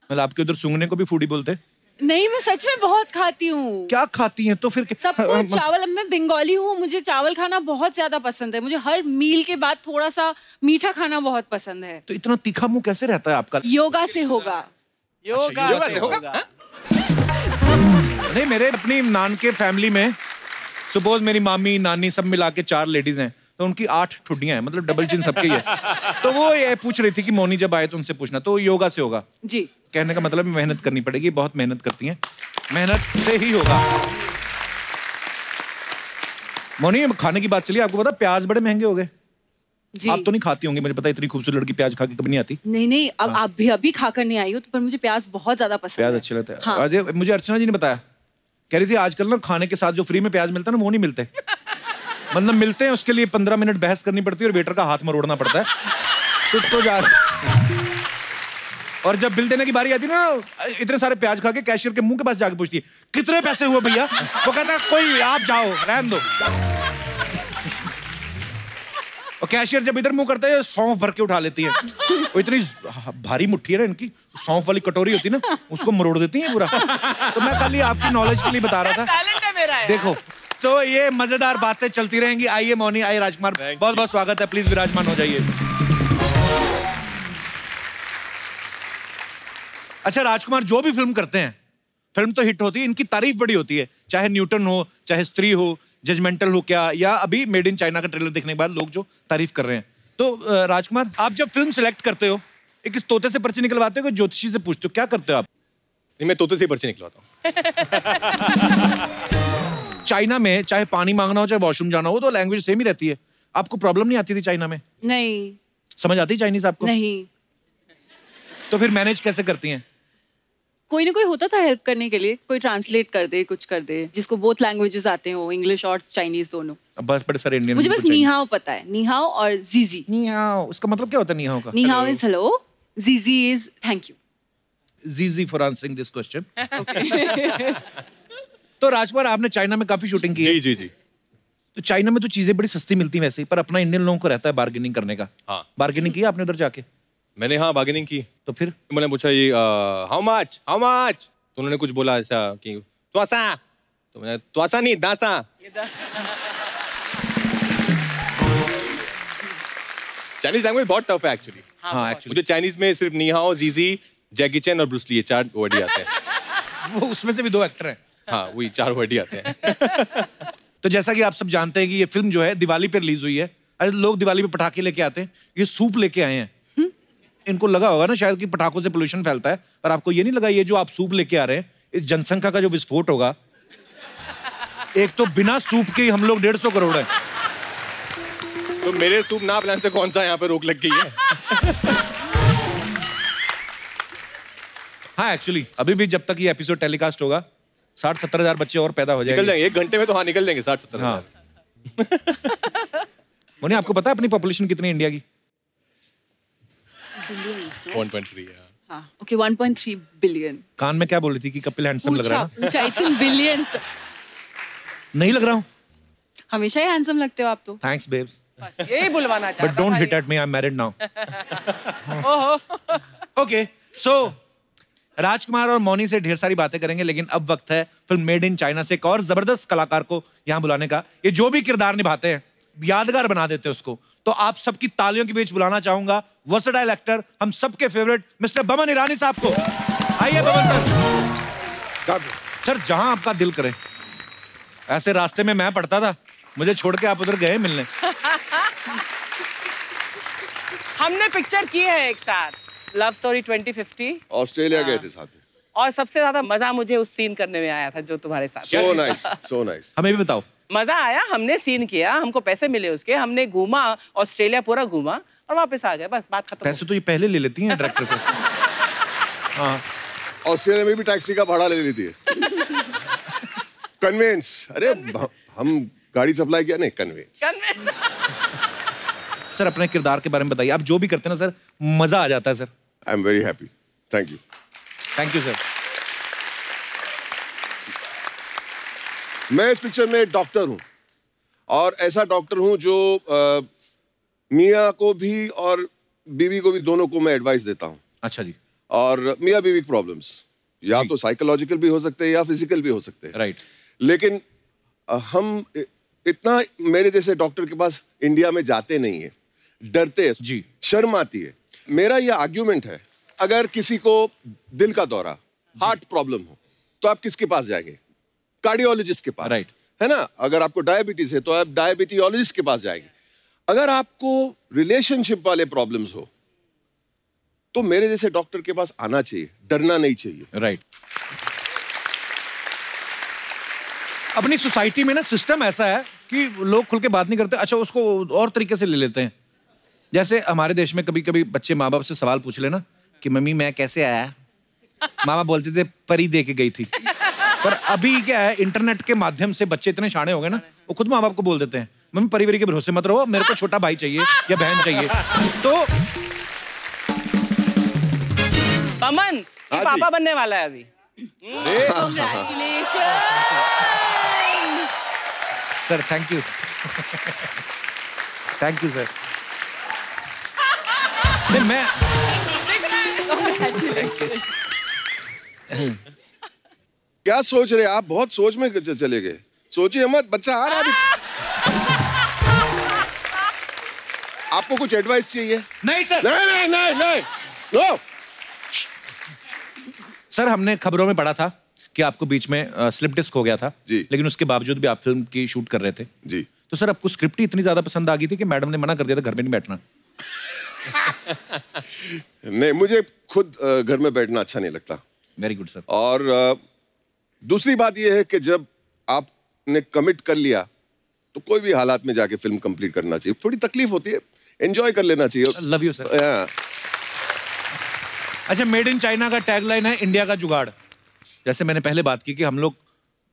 [SPEAKER 1] मतलब आपके उधर सूंघने को भी फूडी बोलते हैं?
[SPEAKER 7] नहीं, मैं सच में बहुत खाती हूँ।
[SPEAKER 1] क्या खाती हैं? तो फिर
[SPEAKER 7] सब कुछ चावल। मैं बंगाली हूँ, मुझे चावल खाना बहुत ज्यादा पसंद है। मुझे हर मील के बाद थोड़ा सा मीठा खाना बहुत पसंद है।
[SPEAKER 1] तो इतना तीखा मुंह कैसे रहता है आपका?
[SPEAKER 7] योगा से होगा।
[SPEAKER 1] योगा से होगा? नहीं, मेरे अपनी नान के फैमिली में सपोज मेरी मामी नानी सब मिला के 4 लेडीज हैं, तो उनकी 8 ठुड्डियां हैं, मतलब डबल चिन सबकी है। तो वो ये पूछ रही थी कि मोनी जब आए तो उनसे पूछना, तो योगा से होगा
[SPEAKER 7] जी।
[SPEAKER 1] कहने का मतलब मेहनत करनी पड़ेगी, बहुत मेहनत करती हैं, मेहनत से ही होगा। मोनी, खाने की बात चली, आपको पता प्याज बड़े महंगे हो गए। आप तो नहीं खाती होंगी, मुझे पता, इतनी खूबसूरत लड़की प्याज खा के कभी नहीं आती।
[SPEAKER 7] नहीं, अब आप भी अभी खाकर नहीं आई हो, तो पर मुझे प्याज बहुत ज्यादा पसंद है।
[SPEAKER 1] प्याज अच्छे लगते हैं। हाँ। मुझे अर्चना जी ने बताया, कह रही थी आजकल ना खाने के साथ जो फ्री में प्याज मिलता है ना, वो नहीं मिलते। मतलब मिलते हैं, उसके लिए 15 मिनट बहस करनी पड़ती है और वेटर का हाथ मरोड़ना पड़ता है। तो जा और जब बिल देने की बारी आती है ना, इतने सारे प्याज खा के कैशियर के मुंह के पास जाके पूछती है कितने पैसे हुए भैया? वो कहता है कोई आप जाओ, रहने दो। और कैशियर जब इधर मुंह करता है, सौंफ भर के उठा लेती है। वो इतनी भारी मुट्ठी है ना इनकी, सौंफ वाली कटोरी होती है ना, उसको मरोड़ देती है पूरा। तो मैं खाली आपकी नॉलेज के लिए बता रहा था। देखो, तो ये मजेदार बातें चलती रहेंगी। आइए मोनी, आइए राजकुमार, बहुत बहुत स्वागत है, प्लीज विराजमान हो जाइए। अच्छा राजकुमार, जो भी फिल्म करते हैं, फिल्म तो हिट होती है, इनकी तारीफ बड़ी होती है, चाहे न्यूटन हो, चाहे स्त्री हो, जजमेंटल हो क्या, या अभी मेड इन चाइना का ट्रेलर देखने के बाद लोग जो तारीफ कर रहे हैं। तो राजकुमार, आप जब फिल्म सिलेक्ट करते हो, एक तोते से पर्ची निकलवाते हो, ज्योतिषी से पूछते हो, क्या करते हो आप?
[SPEAKER 6] मैं तोते से पर्ची निकलवाता हूँ।
[SPEAKER 1] चाइना में चाहे पानी मांगना हो, चाहे वॉशरूम जाना हो, तो लैंग्वेज सेम ही रहती है। आपको प्रॉब्लम नहीं आती थी चाइना में?
[SPEAKER 7] नहीं।
[SPEAKER 1] समझ आती चाइनीज आपको?
[SPEAKER 7] नहीं।
[SPEAKER 1] तो फिर मैनेज कैसे करती हैं?
[SPEAKER 7] कोई ना कोई होता था हेल्प करने के लिए, कोई ट्रांसलेट कर दे, कुछ कर दे, जिसको बोथ लैंग्वेजेस आते हो, इंग्लिश और चाइनीज दोनों।
[SPEAKER 1] बस बड़े सारे इंडियन।
[SPEAKER 7] मुझे बस नीहाओ पता है, नीहाओ और जीजी।
[SPEAKER 1] नीहाओ, उसका मतलब क्या होता है नीहाओ का?
[SPEAKER 7] नीहाओ इज हेलो, जीजी इज थैंक यू।
[SPEAKER 1] जीजी फॉर आंसरिंग दिस क्वेश्चन। तो राजकुमार, आपने चाइना में काफी शूटिंग की है।
[SPEAKER 6] जी।
[SPEAKER 1] तो चाइना में तो चीजें बड़ी सस्ती मिलती हैं वैसे ही, पर अपना इंडियन लोगों को रहता है बार्गेनिंग करने का।
[SPEAKER 6] हाँ।
[SPEAKER 1] बार्गेनिंग की आपने उधर जाके?
[SPEAKER 6] मैंने हाँ बार्गेनिंग की।
[SPEAKER 1] तो फिर
[SPEAKER 6] मैंने पूछा ये हाउ मच, तो उन्होंने कुछ बोला ऐसा कि त्वासा, तो मैंने त्वासा नहीं दासा। चाइनीज लैंग्वेज बहुत टफ है एक्चुअली।
[SPEAKER 1] हाँ एक्चुअली
[SPEAKER 6] मुझे चाइनीज में सिर्फ नी हाओ, जीजी, जैकी चैन और ब्रूस ली, ये 4 वर्ड ही आते हैं।
[SPEAKER 1] वो उसमें से भी 2 एक्टर हैं।
[SPEAKER 6] हाँ वही 4 वर्ड ही आते हैं।
[SPEAKER 1] तो जैसा कि आप सब जानते हैं कि ये फिल्म जो है दिवाली पे रिलीज हुई है। अरे लोग दिवाली पे पटाखे लेके आते हैं, ये सूप लेके आए हैं। इनको लगा होगा ना शायद कि पटाखों से पोल्यूशन फैलता है, पर आपको ये नहीं लगा ये जो आप सूप लेके आ रहे हैं, इस जनसंख्या का जो विस्फोट होगा, एक तो बिना सूप के हम लोग 150 करोड़ है।
[SPEAKER 6] तो मेरे सूप ना प्लान से कौन सा यहाँ पे रोक लग गई है?
[SPEAKER 1] हाँ एक्चुअली अभी भी जब तक ये एपिसोड टेलीकास्ट होगा 60-70 हजार बच्चे और पैदा हो
[SPEAKER 6] निकल
[SPEAKER 1] जाएंगे।
[SPEAKER 6] जाएंगे 1 घंटे में, तो हाँ निकल जाएंगे 60-70
[SPEAKER 1] हाँ। मुन्ने, आपको पता है अपनी पॉपुलेशन कितनी है इंडिया की?
[SPEAKER 6] 1.3
[SPEAKER 7] हाँ, okay, 1.3 बिलियन।
[SPEAKER 1] कान में क्या बोल रही थी कि कपिल हैंडसम लग रहा है ना?
[SPEAKER 7] पूछा, it's in billions।
[SPEAKER 1] नहीं लग रहा हूँ?
[SPEAKER 7] हमेशा ही हैंडसम लगते हो आप तो।
[SPEAKER 1] थैंक्स बेब्स,
[SPEAKER 8] यही बुलवाना चाहता
[SPEAKER 1] but don't hit at me, I am married now. Okay, so Rajkumar और मौनी से ढेर सारी बातें करेंगे, लेकिन अब वक्त है फिल्म मेड इन चाइना से एक और जबरदस्त कलाकार को यहाँ बुलाने का। ये जो भी किरदार निभाते हैं यादगार बना देते हैं उसको। तो आप सबकी तालियों के बीच बुलाना चाहूंगा वर्सेटाइल एक्टर, हम सबके फेवरेट मिस्टर बमन ईरानी साहब को। आइए बमन सर। सर जहां आपका दिल करे। ऐसे रास्ते में मैं पढ़ता था, मुझे छोड़ के आप उधर गए मिलने।
[SPEAKER 8] हमने पिक्चर की है एक साथ, लव स्टोरी 2050।
[SPEAKER 9] ऑस्ट्रेलिया गए थे साथ में।
[SPEAKER 8] और सबसे ज्यादा मजा मुझे उस सीन करने में आया था जो तुम्हारे साथ।
[SPEAKER 9] So nice, so nice।
[SPEAKER 1] हमें भी बताओ।
[SPEAKER 8] मजा आया, हमने सीन किया, हमको पैसे मिले उसके, हमने घूमा, ऑस्ट्रेलिया पूरा घूमा और वापस आ गए, बस बात खत्म।
[SPEAKER 1] पैसे तो ये पहले ले लेती हैं डायरेक्टर से। हाँ,
[SPEAKER 9] ऑस्ट्रेलिया में भी टैक्सी का भाड़ा ले लेती है। कन्वेंस, अरे हम गाड़ी सप्लाई किया, नहीं कन्वेंस।
[SPEAKER 1] सर अपने किरदार के बारे में बताइए, आप जो भी करते हैं ना सर, मजा आ जाता है sir.
[SPEAKER 9] I am very happy, thank you.
[SPEAKER 1] Thank you sir.
[SPEAKER 9] मैं इस पिक्चर में डॉक्टर हूं, और ऐसा डॉक्टर हूं जो मियाँ को भी और बीवी को भी, दोनों को मैं एडवाइस देता हूं।
[SPEAKER 1] अच्छा जी।
[SPEAKER 9] और मियाँ बीवी प्रॉब्लम्स या तो साइकोलॉजिकल भी हो सकते हैं या फिजिकल भी हो सकते हैं।
[SPEAKER 1] राइट।
[SPEAKER 9] लेकिन हम इतना, मेरे जैसे डॉक्टर के पास इंडिया में जाते नहीं है, डरते हैं
[SPEAKER 1] जी,
[SPEAKER 9] शर्म आती है। मेरा यह आर्ग्यूमेंट है, अगर किसी को दिल का दौरा, हार्ट प्रॉब्लम हो, तो आप किसके पास जाएंगे? कार्डियोलॉजिस्ट के पास।
[SPEAKER 1] राइट।
[SPEAKER 9] है ना? अगर आपको डायबिटीज है तो आप डायबिटीोलॉजिस्ट के पास जाएंगे। अगर आपको रिलेशनशिप वाले प्रॉब्लम्स हो तो मेरे जैसे डॉक्टर के पास आना चाहिए, डरना नहीं चाहिए।
[SPEAKER 1] राइट। अपनी सोसाइटी में ना सिस्टम ऐसा है कि लोग खुल के बात नहीं करते। अच्छा, उसको और तरीके से ले लेते हैं। जैसे हमारे देश में कभी कभी बच्चे माँ बाप से सवाल पूछ लेना कि मम्मी मैं कैसे आया, मामा बोलते थे परी दे के गई थी। पर अभी क्या है, इंटरनेट के माध्यम से बच्चे इतने शाणे हो गए ना, वो खुद माँ बाप को बोल देते हैं मम्मी परी वरी के भरोसे मत रहो, मेरे को छोटा भाई चाहिए या बहन चाहिए। तो
[SPEAKER 8] बमन ये पापा बनने वाला है अभी।
[SPEAKER 1] Sir thank you, thank you sir. नहीं मैं
[SPEAKER 9] क्या सोच रहे आप? बहुत सोच में चले गए। सोचिए मत, बच्चा आ रहा है अभी। आपको कुछ एडवाइस चाहिए?
[SPEAKER 1] नहीं सर।
[SPEAKER 9] नहीं नहीं नहीं नो।
[SPEAKER 1] सर हमने खबरों में पढ़ा था कि आपको बीच में स्लिप डिस्क हो गया था
[SPEAKER 9] जी,
[SPEAKER 1] लेकिन उसके बावजूद भी आप फिल्म की शूट कर रहे थे
[SPEAKER 9] जी।
[SPEAKER 1] तो सर आपको स्क्रिप्ट ही इतनी ज्यादा पसंद आ गई थी कि मैडम ने मना कर दिया था घर में नहीं बैठना?
[SPEAKER 9] नहीं, मुझे खुद घर में बैठना अच्छा नहीं लगता।
[SPEAKER 1] Very good sir.
[SPEAKER 9] और दूसरी बात यह है कि जब आपने कमिट कर लिया तो कोई भी हालात में जाके फिल्म कंप्लीट करना चाहिए। थोड़ी तकलीफ होती है, एंजॉय कर लेना चाहिए।
[SPEAKER 1] Love you sir. अच्छा, मेड इन चाइना का टैगलाइन है इंडिया का जुगाड़। जैसे मैंने पहले बात की कि हम लोग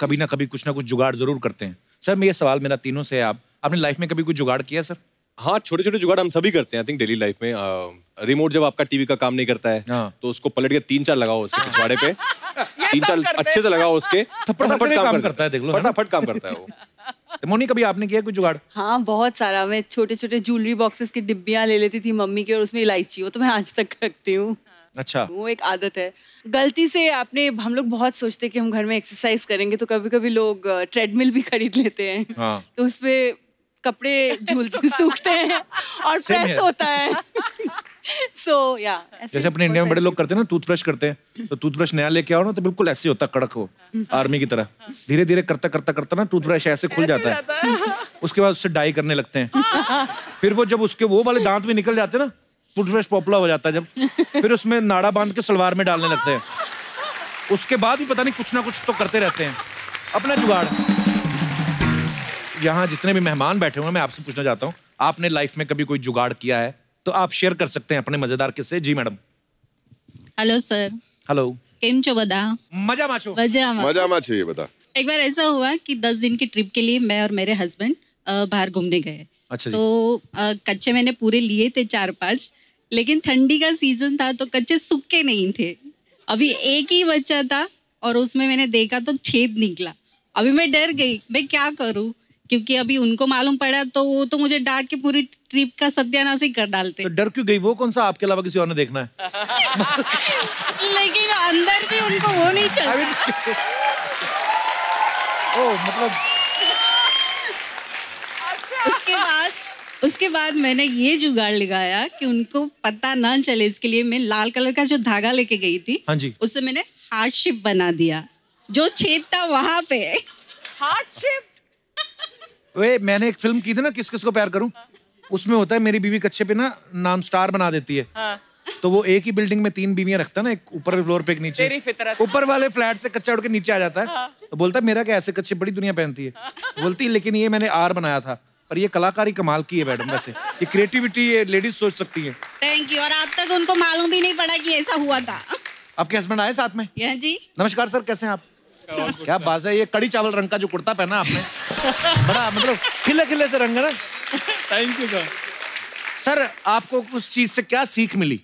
[SPEAKER 1] कभी ना कभी कुछ ना कुछ जुगाड़ जरूर करते हैं। सर मैं ये सवाल मेरा तीनों से है, आपने लाइफ में कभी कुछ जुगाड़ किया सर?
[SPEAKER 6] हाँ, छोटे छोटे जुगाड़ हम सभी करते हैं आई थिंक डेली लाइफ में। रिमोट जब आपका टीवी का काम नहीं करता है तो उसको पलट के 3-4 लगाओ उसके पिछवाड़े पे, 3-4 अच्छे से लगाओ उसके, फटाफट काम करता है। देख लो, फटाफट काम करता है वो।
[SPEAKER 1] मोनी, कभी आपने किया कोई जुगाड़?
[SPEAKER 7] हाँ, बहुत सारा। मैं छोटे छोटे ज्वेलरी बॉक्सेस की डिब्बियां ले लेती थी मम्मी की, और उसमें इलायची हो तो मैं आज तक रखती हूँ।
[SPEAKER 1] अच्छा,
[SPEAKER 7] वो एक आदत है। गलती से हम लोग बहुत सोचते हैं कि हम घर में एक्सरसाइज करेंगे, तो कभी कभी लोग ट्रेडमिल भी खरीद लेते हैं।
[SPEAKER 1] हाँ।
[SPEAKER 7] तो उसपे कपड़े झूलते सूखते हैं और प्रेस होता है।
[SPEAKER 1] जैसे अपने इंडिया में बड़े लोग करते हैं ना, टूथब्रश करते हैं, तो टूथब्रश नया लेके आओ ना तो बिल्कुल ऐसे होता, कड़क हो, आर्मी की तरह। धीरे धीरे करता करता करता ना टूथब्रश ऐसे खुल जाता है। उसके बाद उससे डाई करने लगते हैं। फिर वो जब उसके वो वाले दांत भी निकल जाते हैं ना, टूथब्रश पॉपुलर हो जाता है जब, फिर उसमें नाड़ा बांध के सलवार में डालने लगते हैं। उसके बाद भी पता नहीं कुछ ना कुछ तो करते रहते हैं अपना जुगाड़। यहाँ जितने भी मेहमान बैठे हुए हैं, मैं आपसे पूछना चाहता हूँ, आपने लाइफ में कभी कोई जुगाड़ किया है तो आप शेयर कर सकते हैं अपने मजेदार किस्से। जी मैडम।
[SPEAKER 10] Hello sir.
[SPEAKER 1] हेलो।
[SPEAKER 10] केम छो बदा?
[SPEAKER 1] मजा माचो।
[SPEAKER 9] मजा मा चाहिए बता।
[SPEAKER 10] एक बार ऐसा हुआ कि 10 दिन की ट्रिप के लिए मैं और मेरे हस्बैंड बाहर घूमने गए।
[SPEAKER 1] अच्छा।
[SPEAKER 10] तो कच्चे मैंने पूरे लिए थे 4-5, लेकिन ठंडी का सीजन था तो कच्चे सूखे नहीं थे। अभी एक ही बच्चा था और उसमें मैंने देखा तो छेद निकला। अभी मैं डर गई, मैं क्या करूं, क्योंकि अभी उनको मालूम पड़ा तो वो तो मुझे डांट के पूरी ट्रिप का सत्यानाश ही कर डालते।
[SPEAKER 1] तो डर क्यों गई? वो कौन सा आपके अलावा किसी और ने देखना है?
[SPEAKER 10] लेकिन अंदर भी उनको वो नहीं चलता।
[SPEAKER 1] मतलब
[SPEAKER 10] उसके बाद मैंने ये जुगाड़ लगाया कि उनको पता ना चले, इसके लिए मैं लाल कलर का जो धागा लेके गई थी,
[SPEAKER 1] हाँ जी,
[SPEAKER 10] उससे मैंने हार्ट शेप बना दिया। जो छेद था वहां पे
[SPEAKER 8] हार्ट शेप।
[SPEAKER 1] मैंने एक फिल्म की थी ना, किस किस को प्यार करूं, उसमें होता है मेरी बीवी कच्चे पे ना नाम स्टार बना देती है। हाँ। तो वो एक ही बिल्डिंग में 3 बीवियां रखता है ना, एक ऊपर फ्लोर पे एक नीचे। ऊपर वाले फ्लैट से कच्चा उड़ के नीचे आ जाता है। हाँ। तो बोलता है मेरा क्या, ऐसे कच्चे बड़ी दुनिया पहनती है। बोलती है लेकिन ये मैंने आर बनाया था। पर ये कलाकारी कमाल की है मैडम, वैसे ये क्रिएटिविटी ये लेडीज सोच सकती है।
[SPEAKER 10] Thank you. और आज तक उनको मालूम भी नहीं पड़ा कि ऐसा हुआ था।
[SPEAKER 1] आपके हस्बैंड आए साथ में?
[SPEAKER 10] जी।
[SPEAKER 1] नमस्कार सर, कैसे हैं आप? क्या बात है, ये कड़ी चावल रंग का जो कुर्ता पहना आपने, बड़ा मतलब खिले खिले से रंग है ना।
[SPEAKER 11] थैंक यू
[SPEAKER 1] सर, आपको उस चीज से क्या सीख मिली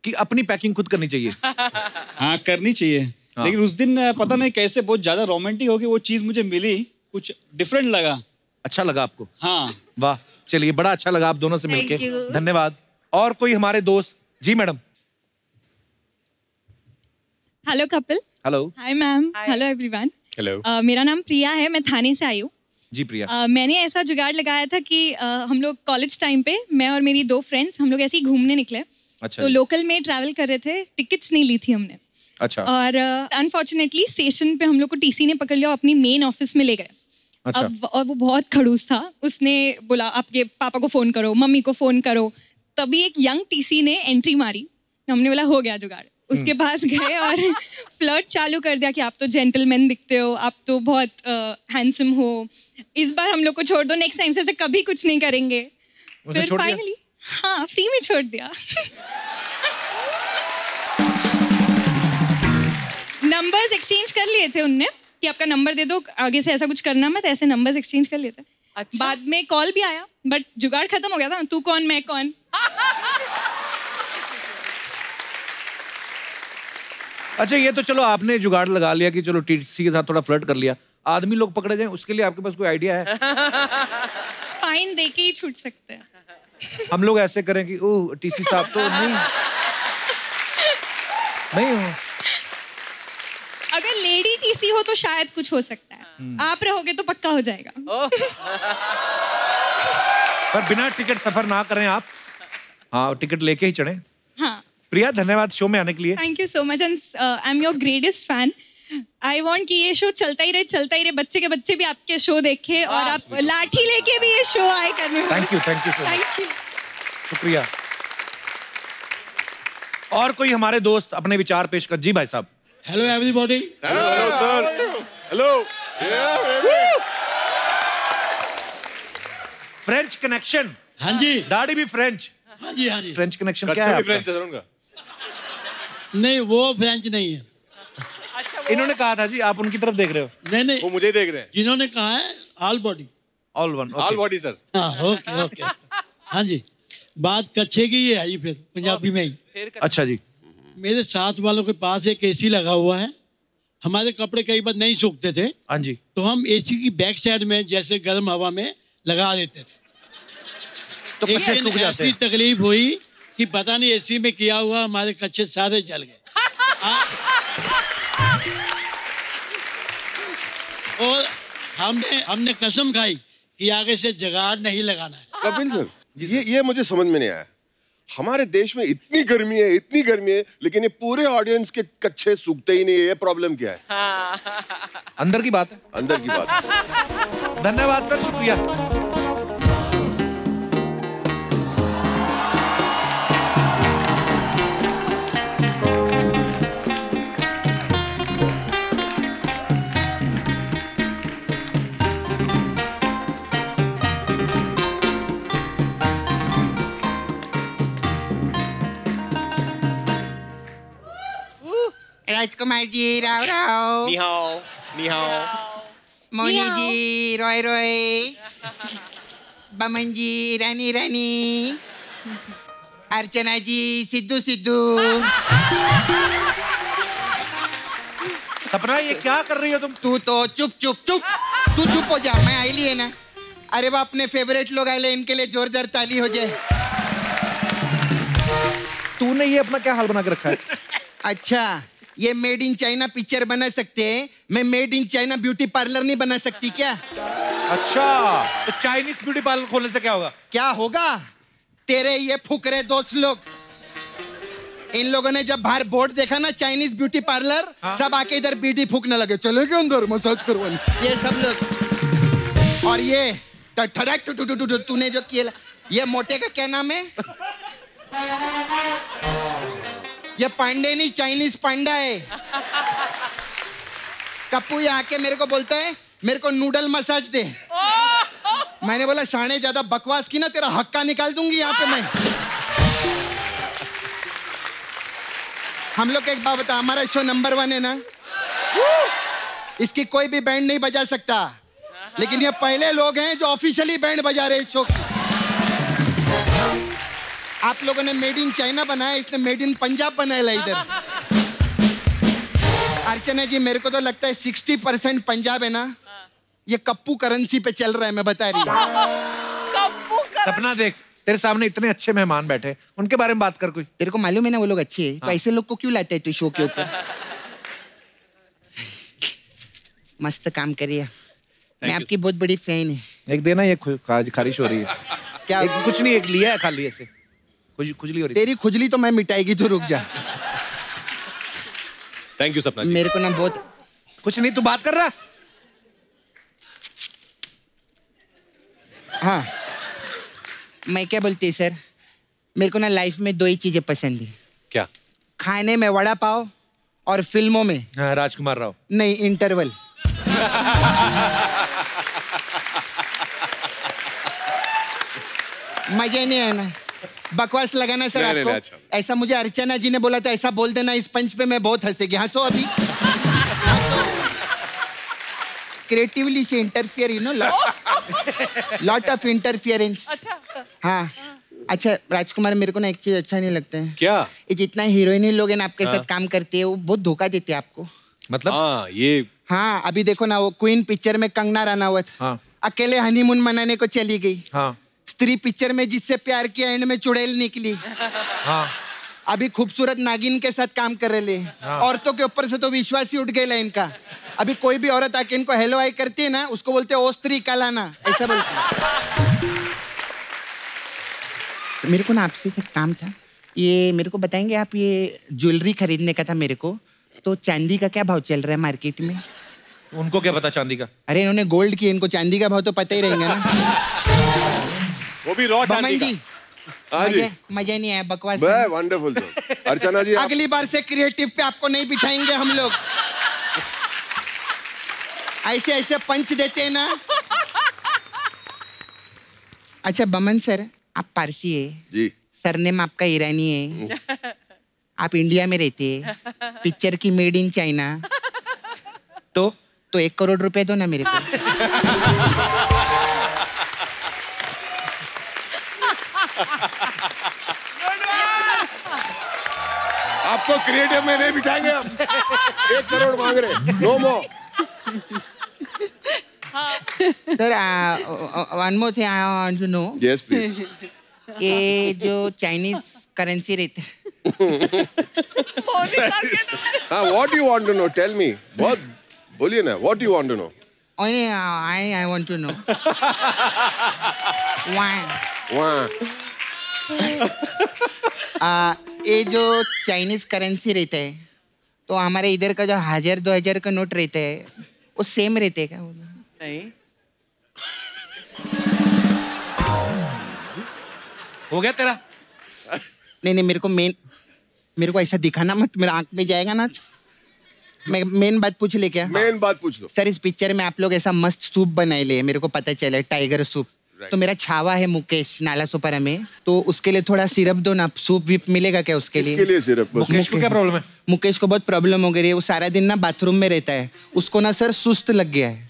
[SPEAKER 1] कि अपनी पैकिंग खुद करनी चाहिए?
[SPEAKER 11] हाँ, करनी चाहिए। हाँ। लेकिन उस दिन पता नहीं कैसे बहुत ज्यादा रोमांटिक हो गई वो चीज, मुझे मिली, कुछ डिफरेंट लगा।
[SPEAKER 1] अच्छा लगा आपको?
[SPEAKER 11] हाँ।
[SPEAKER 1] वाह, चलिए बड़ा अच्छा लगा आप दोनों से मिलके, धन्यवाद। और कोई हमारे दोस्त? जी madam.
[SPEAKER 12] Hello Kapil.
[SPEAKER 1] Hello.
[SPEAKER 12] Hi ma'am. Hello everyone.
[SPEAKER 6] Hello.
[SPEAKER 12] मेरा नाम प्रिया है, मैं थाने से आई हूँ।
[SPEAKER 1] जी प्रिया।
[SPEAKER 12] मैंने ऐसा जुगाड़ लगाया था कि हम लोग कॉलेज टाइम पे, मैं और मेरी 2 फ्रेंड्स, हम लोग ऐसे ही घूमने निकले।
[SPEAKER 1] अच्छा।
[SPEAKER 12] तो लोकल में ट्रैवल कर रहे थे, टिकट्स नहीं ली थी हमने।
[SPEAKER 1] अच्छा।
[SPEAKER 12] और अनफॉर्चुनेटली स्टेशन पे हम लोग को टीसी ने पकड़ लिया और अपनी मेन ऑफिस में ले गए।
[SPEAKER 1] अच्छा।
[SPEAKER 12] अब और वो बहुत खड़ूस था, उसने बोला आपके पापा को फोन करो, मम्मी को फोन करो। तभी एक यंग टीसी ने एंट्री मारी, हमने बोला हो गया जुगाड़। उसके पास गए और फ्लर्ट चालू कर दिया कि आप तो जेंटलमैन दिखते हो, आप तो बहुत हैंडसम हो, इस बार हम लोग को छोड़ दो, नेक्स्ट टाइम से कभी कुछ नहीं करेंगे। फिर फाइनली हाँ, फ्री में छोड़ दिया। नंबर्स एक्सचेंज कर लिए थे उनने कि आपका नंबर दे दो, आगे से ऐसा कुछ करना मत, ऐसे नंबर्स एक्सचेंज कर लिए थे। अच्छा? बाद में कॉल भी आया, बट जुगाड़ खत्म हो गया था, तू कौन मैं कौन।
[SPEAKER 1] अच्छा, ये तो चलो आपने जुगाड़ लगा लिया कि चलो टीसी के साथ थोड़ा फ्लर्ट कर लिया, आदमी लोग पकड़े जाएं उसके लिए आपके पास कोई आइडिया है?
[SPEAKER 12] फाइन देके ही छूट सकते हैं।
[SPEAKER 1] हम लोग ऐसे करें कि ओह टीसी साहब तो नहीं हो।
[SPEAKER 12] अगर लेडी टीसी हो तो शायद कुछ हो सकता है, आप रहोगे तो पक्का हो जाएगा।
[SPEAKER 1] पर बिना टिकट सफर ना करें आप, हाँ टिकट लेके ही चढ़ें।
[SPEAKER 12] हाँ।
[SPEAKER 1] प्रिया, धन्यवाद शो में आने के लिए।
[SPEAKER 12] Thank you so much and I am your greatest fan. I want कि ये शो चलता ही रहे, बच्चे के बच्चे भी आपके शो देखे और आप लाठी लेके भी ये शो आए करने में।
[SPEAKER 1] Thank you
[SPEAKER 12] thank you.
[SPEAKER 1] शुक्रिया। और कोई हमारे दोस्त अपने विचार पेश कर? जी भाई साहब।
[SPEAKER 11] Hello everybody.
[SPEAKER 6] Hello sir. Hello.
[SPEAKER 1] French connection.
[SPEAKER 11] हाँ जी।
[SPEAKER 1] दाढ़ी भी फ्रेंच।
[SPEAKER 11] हाँ जी हाँ जी।
[SPEAKER 1] फ्रेंच कनेक्शन क्या है?
[SPEAKER 6] फ्रेंच है उनका?
[SPEAKER 11] नहीं, वो फ्रेंच नहीं है।
[SPEAKER 6] अच्छा,
[SPEAKER 1] इन्होंने कहा था जी, आप उनकी तरफ देख रहे हो?
[SPEAKER 11] नहीं,
[SPEAKER 6] वो मुझे देख रहे हैं।
[SPEAKER 11] जिन्होंने कहा है all body.
[SPEAKER 1] All one.
[SPEAKER 6] All body sir.
[SPEAKER 11] हाँ, ओके।
[SPEAKER 13] हाँ जी, बात कच्छे की ही आई फिर पंजाबी में ही।
[SPEAKER 1] अच्छा जी।
[SPEAKER 13] मेरे साथ वालों के पास एक एसी लगा हुआ है, हमारे कपड़े कई बार नहीं सूखते थे।
[SPEAKER 1] हाँ जी।
[SPEAKER 13] तो हम एसी की बैक साइड में जैसे गर्म हवा में लगा देते थे,
[SPEAKER 1] तो कच्छे सूख जाते
[SPEAKER 13] ऐसी तकलीफ हुई कि पता नहीं एसी में किया हुआ हमारे कच्छे सारे जल गए। और हमने कसम खाई कि आगे से जुगाड़ नहीं लगाना है।
[SPEAKER 9] कपिल सर, ये मुझे समझ में नहीं आया। हमारे देश में इतनी गर्मी है, लेकिन ये पूरे ऑडियंस के कच्छे सूखते ही नहीं है। ये प्रॉब्लम क्या है?
[SPEAKER 1] अंदर की बात है।
[SPEAKER 9] अंदर की बात है।
[SPEAKER 1] धन्यवाद सर, शुक्रिया।
[SPEAKER 14] राजकुमार जी, राव राव।
[SPEAKER 6] नी हाओ, नी हाओ।
[SPEAKER 14] मोनी जी, रॉय रॉय। बमन जी, रानी रानी। अर्चना जी, सिद्धू सिद्धू।
[SPEAKER 1] सपना, ये क्या कर रही हो तुम?
[SPEAKER 14] तू तो चुप चुप चुप, तू चुप हो जा। मैं आई ली है ना। अरे वो अपने फेवरेट लोग आए, इनके लिए जोरदार ताली हो जाए।
[SPEAKER 1] तूने ये अपना क्या हाल बना के रखा है?
[SPEAKER 14] अच्छा, ये मेड इन चाइना पिक्चर बना सकते हैं, मैं made in China beauty parlour नहीं बना सकती क्या?
[SPEAKER 1] अच्छा, तो चाइनीज ब्यूटी पार्लर खोलने से क्या होगा?
[SPEAKER 14] क्या होगा? तेरे ये फुकरे दोस्त लोग, इन लोगों ने जब बाहर बोर्ड देखा ना चाइनीज ब्यूटी पार्लर, सब आके इधर बीड़ी फूकने लगे, चले गए अंदर मसाज करवाने, ये सब लोग। और ये तूने जो किया, ये मोटे का क्या नाम है? ये पांडे नहीं, चाइनीज पांडा है। कप्पू ये आके मेरे को बोलता है मेरे को नूडल मसाज दे। मैंने बोला शाने ज्यादा बकवास की ना, तेरा हक्का निकाल दूंगी यहाँ पे मैं। हम लोग एक बात बता, हमारा शो नंबर 1 है ना, इसकी कोई भी बैंड नहीं बजा सकता, लेकिन ये पहले लोग हैं जो ऑफिशियली बैंड बजा रहे हैं शो की। आप लोगों ने मेड इन चाइना बनाया, इसने मेड इन पंजाब बनाया इधर। अर्चना जी, मेरे को तो लगता है 60% पंजाब है ना, ये कप्पू करेंसी पे चल रहा है, मैं बता रही हूँ।
[SPEAKER 1] सपना देख, तेरे सामने इतने अच्छे मेहमान बैठे, उनके बारे में बात कर कोई।
[SPEAKER 14] तेरे को मालूम है ना वो लोग अच्छे हैं, तो ऐसे लोग को क्यों लाते है तू शो के ऊपर? मस्त काम करिए, मैं आपकी बहुत बड़ी फैन है।
[SPEAKER 1] एक देना, ये खारिश हो रही है
[SPEAKER 14] क्या?
[SPEAKER 1] कुछ नहीं, एक लिया है खाली ऐसे, खुजली हो रही।
[SPEAKER 14] तेरी खुजली तो मैं मिटाएगी, तो रुक जा।
[SPEAKER 6] थैंक यू सपना।
[SPEAKER 14] मेरे को ना बहुत
[SPEAKER 1] कुछ नहीं, तू बात कर रहा।
[SPEAKER 14] हाँ, मैं क्या बोलती है सर, मेरे को ना लाइफ में 2 ही चीजें पसंद है।
[SPEAKER 6] क्या?
[SPEAKER 14] खाने में वड़ा पाव और फिल्मों में
[SPEAKER 1] राजकुमार राव।
[SPEAKER 14] नहीं, इंटरवल। मजा नहीं है ना, बकवास लगाना सर आपको।
[SPEAKER 9] अच्छा।
[SPEAKER 14] ऐसा मुझे अर्चना जी ने बोला था, ऐसा बोल देना इस पंच पे, मैं बहुत हंसेगी। हंसो अभी। क्रिएटिवली से interfere, you know, lot of interference. हाँ, अच्छा राजकुमार, मेरे को ना एक चीज अच्छा नहीं लगता है।
[SPEAKER 6] क्या?
[SPEAKER 14] ये जितना हीरोइन लोग हैं ना आपके साथ काम करते हैं, वो बहुत धोखा देते हैं आपको।
[SPEAKER 1] मतलब?
[SPEAKER 6] हाँ, ये
[SPEAKER 14] हाँ, अभी देखो ना, वो क्वीन पिक्चर में कंगना रनावत अकेले हनीमून मनाने को चली गई। स्त्री पिक्चर में जिससे प्यार किया, एंड में चुड़ैल निकली। अभी खूबसूरत नागिन के साथ काम कर रहे हैं। औरतों के ऊपर से तो विश्वास ही उठ गया इनका। अभी कोई भी औरत आके इनको हेलो आई करती है ना, उसको बोलते हैं ओ स्त्री कलाना, ऐसा बोलते हैं। तो मेरे को ना आपसे एक काम था, ये मेरे को बताएंगे आप, ये ज्वेलरी खरीदने का था मेरे को, तो चांदी का क्या भाव चल रहा है मार्केट में?
[SPEAKER 1] उनको क्या पता चांदी का?
[SPEAKER 14] अरे इन्होंने गोल्ड की, इनको चांदी का भाव तो पता ही रहेंगे ना।
[SPEAKER 6] वो भी रॉ चांदी का।
[SPEAKER 14] मजा नहीं आया, बकवास।
[SPEAKER 9] वंडरफुल। अर्चना जी,
[SPEAKER 14] अगली बार से क्रिएटिव पे आपको नहीं बिठाएंगे हम लोग। ऐसे ऐसे पंच देते हैं ना। अच्छा बमन सर, आप पारसी है
[SPEAKER 9] जी,
[SPEAKER 14] सरनेम आपका ईरानी है, आप इंडिया में रहते हैं, पिक्चर की मेड इन चाइना, तो 1 करोड़ रुपए दो ना मेरे को।
[SPEAKER 9] आपको क्रिएटिव में नहीं बिठाएंगे हम। 1 करोड़ मांग रहे, no more.
[SPEAKER 14] Sir one more thing I want to know.
[SPEAKER 9] Yes please.
[SPEAKER 14] ये जो चाइनीज करेंसी रहते हैं,
[SPEAKER 9] हाँ, what you want to know, tell me. बहुत बोलिए ना, what you want to know.
[SPEAKER 14] only I want to know why ये जो चाइनीज करेंसी रहता है तो हमारे इधर का जो 1000-2000 का नोट रहता है वो सेम रहते हैं क्या?
[SPEAKER 8] नहीं।
[SPEAKER 1] हो गया तेरा?
[SPEAKER 14] नहीं मेरे को ऐसा दिखाना मत, मेरा आंख में जाएगा ना। मैं मेन बात पूछ ले क्या?
[SPEAKER 9] मेन बात पूछ लो।
[SPEAKER 14] सर इस पिक्चर में आप लोग ऐसा मस्त सूप बनाए ले, मेरे को पता चला टाइगर सूप। तो मेरा छावा है मुकेश नाला सुपारा में, तो उसके लिए थोड़ा सिरप दो ना, सूप विप मिलेगा क्या उसके लिए?
[SPEAKER 9] इसके लिए सिरप?
[SPEAKER 1] मुकेश को क्या प्रॉब्लम है?
[SPEAKER 14] मुकेश को बहुत प्रॉब्लम हो गई है, वो सारा दिन ना बाथरूम में रहता है, उसको ना सर सुस्त लग गया है।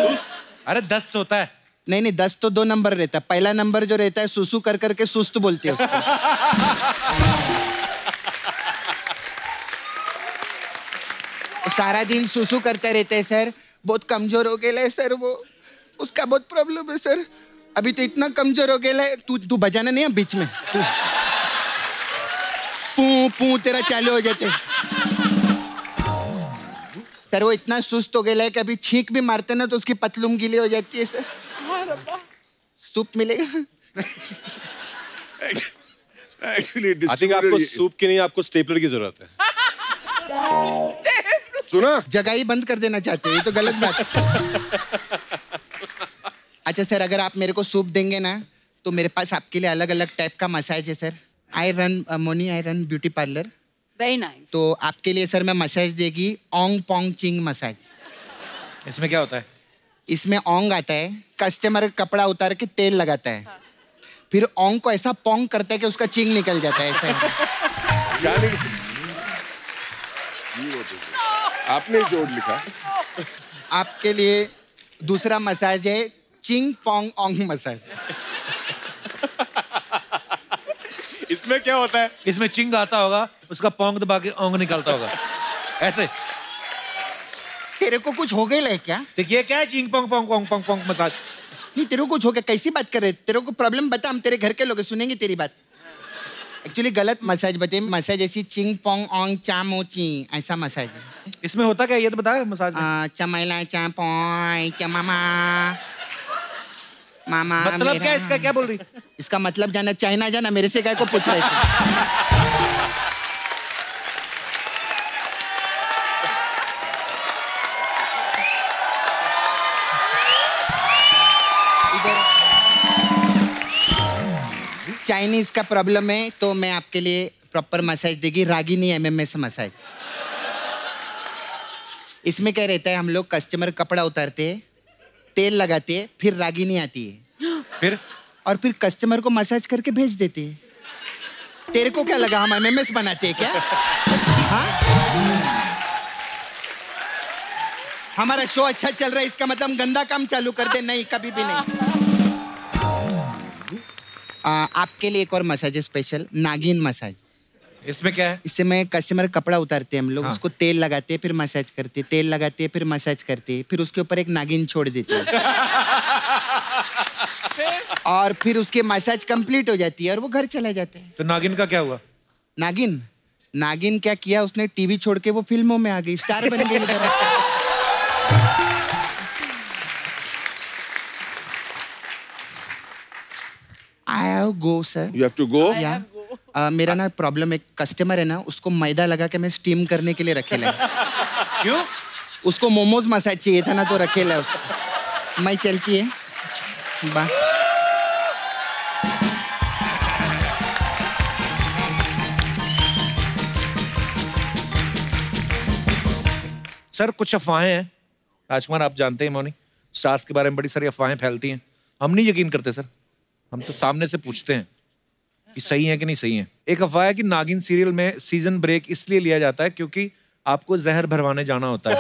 [SPEAKER 1] सुस्त? अरे दस्त होता है।
[SPEAKER 14] नहीं दस्त तो 2 नंबर रहता है, पहला नंबर जो रहता है सुसु कर करके सुस्त बोलती है उसको। सारा दिन सुसु करते रहते हैं सर, बहुत कमजोर हो गया है सर वो, उसका बहुत प्रॉब्लम है सर। अभी तो इतना कमजोर हो गया है, तू बजाना नहीं है बीच में, पू पू तेरा चालू हो जाते सर। वो इतना सुस्त हो गया है कि अभी छींक भी मारते ना तो उसकी पतलूम गीली हो जाती है सर। सूप मिलेगा?
[SPEAKER 6] एक्चुअली आई थिंक आपको सूप की नहीं, आपको स्टेपलर की जरूरत है।
[SPEAKER 14] सुना, जगह ही बंद कर देना चाहते हो, ये तो गलत बात है। अच्छा सर, अगर आप मेरे को सूप देंगे ना तो मेरे पास आपके लिए अलग अलग टाइप का मसाज है sir. I run beauty parlour.
[SPEAKER 7] Very nice.
[SPEAKER 14] तो आपके लिए सर मैं मसाज देगी ओंग पोंग चिंग मसाज।
[SPEAKER 1] इसमें क्या होता है?
[SPEAKER 14] इसमें ओंग आता है, कस्टमर कपड़ा उतार के तेल लगाता है, फिर ओंग को ऐसा पोंग करता है कि उसका चिंग निकल जाता है ऐसा।
[SPEAKER 9] आपने जोड़ लिखा।
[SPEAKER 14] आपके लिए दूसरा मसाज है चिंग पोंग ओंग मसाज।
[SPEAKER 6] इसमें क्या होता है?
[SPEAKER 1] इसमें चिंग आता होगा, उसका पोंग दबा के ओंग निकलता होगा ऐसे।
[SPEAKER 14] तेरे को कुछ हो गया है क्या?
[SPEAKER 1] देखिए क्या है चिंग पोंग पोंग पोंग पोंग पोंग मसाज?
[SPEAKER 14] नहीं तेरे को कुछ हो गया, कैसी बात कर रहे? तेरे को प्रॉब्लम बता, हम तेरे घर के लोग सुनेंगे तेरी बात। एक्चुअली गलत मसाज बते, मसाज ऐसी चिंग पोंग ओंग चामो ची ऐसा मसाज है।
[SPEAKER 1] इसमें होता क्या ये तो बता मसाज?
[SPEAKER 14] चमैला चा पोय चमामा मामा।
[SPEAKER 1] मतलब क्या इसका, क्या बोल रही?
[SPEAKER 14] इसका मतलब जाना, चाइना जाना, मेरे से क्या को पूछ रहे थे? चाइनीज का प्रॉब्लम है तो मैं आपके लिए प्रॉपर मसाज देगी, रागिनी एमएमएस मसाज। इसमें क्या रहता है, हम लोग कस्टमर कपड़ा उतारते हैं, तेल लगाते हैं, फिर रागिनी आती है, फिर कस्टमर को मसाज करके भेज देते हैं। तेरे को क्या लगा हम एमएमएस बनाते हैं क्या? हाँ? हमारा शो अच्छा चल रहा है इसका मतलब हम गंदा काम चालू कर दे? नहीं, कभी भी नहीं। आपके लिए एक और मसाज है स्पेशल, नागिन मसाज।
[SPEAKER 1] इसमें क्या है?
[SPEAKER 14] इससे में कस्टमर कपड़ा उतारते हैं हम लोग, उसको तेल लगाते हैं, फिर मसाज करते हैं, तेल लगाते हैं, फिर मसाज करते हैं, फिर उसके ऊपर एक नागिन छोड़ देते हैं और फिर उसके मसाज कंप्लीट हो जाती है और वो घर चला जाता है।
[SPEAKER 1] तो नागिन का क्या हुआ?
[SPEAKER 14] नागिन क्या किया उसने, टीवी छोड़ के वो फिल्मों में आ गई, स्टार बन गई। I have go sir.
[SPEAKER 9] You have to go?
[SPEAKER 14] Yeah. मेरा ना प्रॉब्लम, एक कस्टमर है ना, उसको मैदा लगा के मैं स्टीम करने के लिए रखेला है।
[SPEAKER 1] क्यों?
[SPEAKER 14] उसको मोमोज मसाज चाहिए था ना तो रखेला है उसको। मैं चलती है बा।
[SPEAKER 1] सर कुछ अफवाहें हैं राजकुमार, आप जानते हैं मौनी, स्टार्स के बारे में बड़ी सारी अफवाहें फैलती हैं, हम नहीं यकीन करते सर, हम तो सामने से पूछते हैं कि सही है कि नहीं सही है। एक अफवाह है कि नागिन सीरियल में सीजन ब्रेक इसलिए लिया जाता है क्योंकि आपको जहर भरवाने जाना होता है।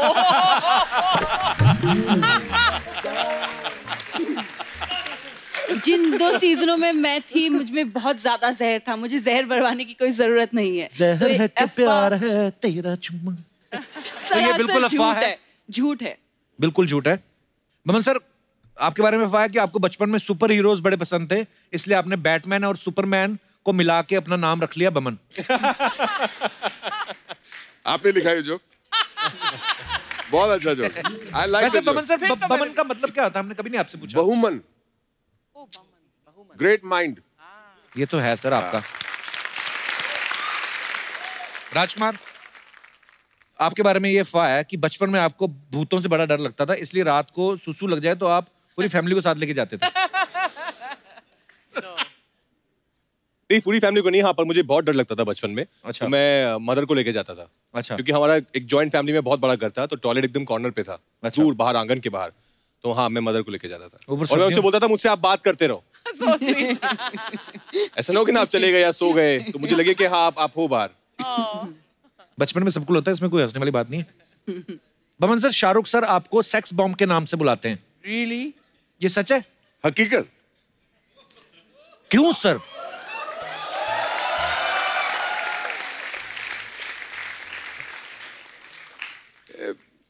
[SPEAKER 7] जिन उन 2 सीजनों में मैं थी, मुझ में बहुत ज्यादा जहर था, मुझे जहर भरवाने की कोई जरूरत नहीं है।
[SPEAKER 1] जहर है कि प्यार है तेरा चुम्मा।
[SPEAKER 7] तो
[SPEAKER 1] ये बिल्कुल अफवाह है,
[SPEAKER 7] झूठ है,
[SPEAKER 1] बिल्कुल झूठ है। बमन सर, आपके बारे में अफवाह है कि आपको बचपन में सुपर हीरोज बड़े पसंद थे, इसलिए आपने बैटमैन और सुपरमैन को मिला के अपना नाम रख लिया बमन।
[SPEAKER 9] आपने लिखा है जो बहुत अच्छा जोक। आई लाइक
[SPEAKER 1] वैसे बमन सर, बमन का मतलब क्या होता है? हमने कभी नहीं आपसे पूछा।
[SPEAKER 9] बहुमन, ग्रेट माइंड।
[SPEAKER 1] ये तो है सर आपका। राजकुमार, आपके बारे में ये अफवाह है कि बचपन में आपको भूतों से बड़ा डर लगता था, इसलिए रात को सुसु लग जाए तो आप पूरी फैमिली को साथ लेके जाते थे।
[SPEAKER 6] नहीं, पूरी फैमिली को नहीं, हाँ, पर मुझे बहुत डर लगता था बचपन में। अच्छा। तो मैं मदर को लेके जाता था। अच्छा। क्योंकि हमारा एक जॉइंट फैमिली में बहुत बड़ा घर था, तो टॉयलेट एकदम कॉर्नर पे था। अच्छा। दूर बाहर, आंगन के बाहर। तो हाँ, मैं मदर को लेके जाता था। और मैं उनसे बोलता था, मुझसे आप बात करते रहो। ऐसा ना हो कि ना आप चले गए या सो गए तो मुझे लगे कि हाँ आप हो बाहर।
[SPEAKER 1] बचपन में सबको होता है, इसमें कोई हंसने वाली बात नहीं है। बमन सर, शाहरुख सर आपको सेक्स बॉम्ब के नाम से बुलाते हैं।
[SPEAKER 8] Really?
[SPEAKER 1] ये सच है?
[SPEAKER 9] हकीकत।
[SPEAKER 1] क्यों सर?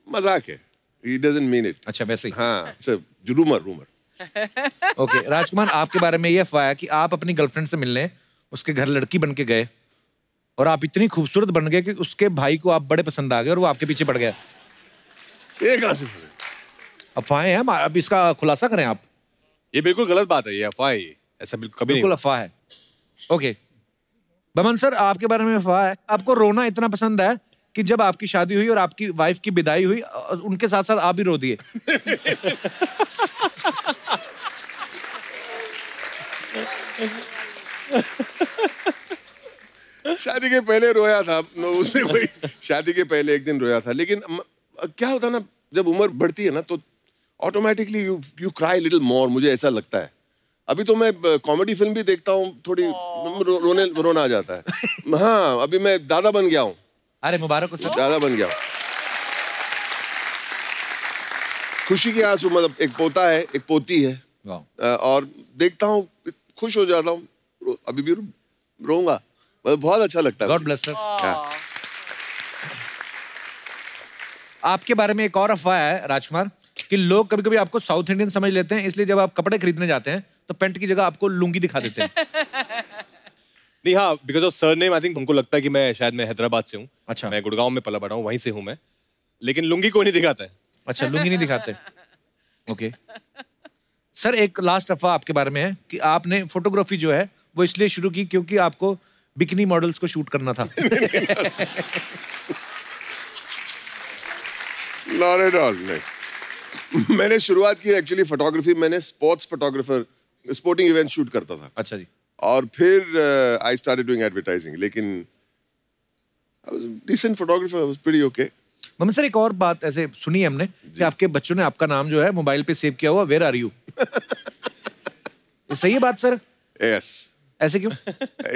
[SPEAKER 9] मजाक है। He doesn't mean it.
[SPEAKER 1] अच्छा, वैसे ही।
[SPEAKER 9] हाँ, सिर्फ रूमर।
[SPEAKER 1] ओके, राजकुमार, आपके बारे में ये अफवाह है कि आप अपनी गर्लफ्रेंड से मिलने उसके घर लड़की बन के गए और आप इतनी खूबसूरत बन गए कि उसके भाई को आप बड़े पसंद आ गए और वो आपके पीछे पड़ गया।
[SPEAKER 9] ये कहाँ से?
[SPEAKER 1] अफवाहें हैं, अब इसका खुलासा करें आप।
[SPEAKER 6] ये बिल्कुल गलत बात है, ये अफवाह है, ऐसा कभी
[SPEAKER 1] बिल्कुल अफवाह है। ओके, बमन सर, आपके बारे में अफवाह है आपको रोना इतना पसंद है कि जब आपकी शादी हुई और आपकी वाइफ की विदाई हुई, उनके साथ साथ आप भी रो दिए।
[SPEAKER 9] शादी के पहले रोया था, उसमें कोई शादी के पहले एक दिन रोया था, लेकिन क्या होता ना, जब उम्र बढ़ती है ना तो automatically you cry little more, मुझे ऐसा लगता है। अभी तो मैं कॉमेडी फिल्म भी देखता हूँ, थोड़ी रोना आ जाता है। हाँ, अभी मैं दादा बन गया हूँ।
[SPEAKER 1] अरे मुबारक हो सर।
[SPEAKER 9] दादा बन गया। खुशी के आंसू, मतलब एक पोता है, एक पोती है, और देखता हूँ खुश हो जाता हूँ। अभी भी रोऊंगा, मतलब बहुत अच्छा लगता है।
[SPEAKER 1] God bless sir. आपके बारे में एक और अफवाह है राजकुमार कि लोग कभी कभी आपको साउथ इंडियन समझ लेते हैं, इसलिए जब आप कपड़े खरीदने जाते हैं तो पैंट की जगह आपको लुंगी दिखा देते हैं।
[SPEAKER 6] नहीं, हाँ, because of surname I think उनको लगता है कि मैं शायद हैदराबाद से हूँ। अच्छा। मैं गुड़गांव में पला बड़ा हूँ, वहीं से हूँ मैं, लेकिन लुंगी को नहीं दिखाता है।
[SPEAKER 1] अच्छा, लुंगी नहीं दिखाते। ओके सर, एक लास्ट अफवाह आपके बारे में है कि आपने फोटोग्राफी जो है वो इसलिए शुरू की क्योंकि आपको बिकिनी मॉडल्स को शूट करना था।
[SPEAKER 9] Not at all, नहीं। मैंने शुरुआत की एक्चुअली फोटोग्राफी, मैंने sports photographer, sporting event shoot करता था।
[SPEAKER 1] अच्छा जी।
[SPEAKER 9] और फिर आई स्टार्टेड डूइंग एडवर्टाइजिंग, लेकिन I was decent photographer, I was pretty okay.
[SPEAKER 1] Mummy sir, एक और बात ऐसे सुनी है हमने कि आपके बच्चों ने आपका नाम जो है मोबाइल पे सेव किया हुआ, वेयर आर यू? ये सही है बात सर?
[SPEAKER 9] यस।
[SPEAKER 1] ऐसे क्यों?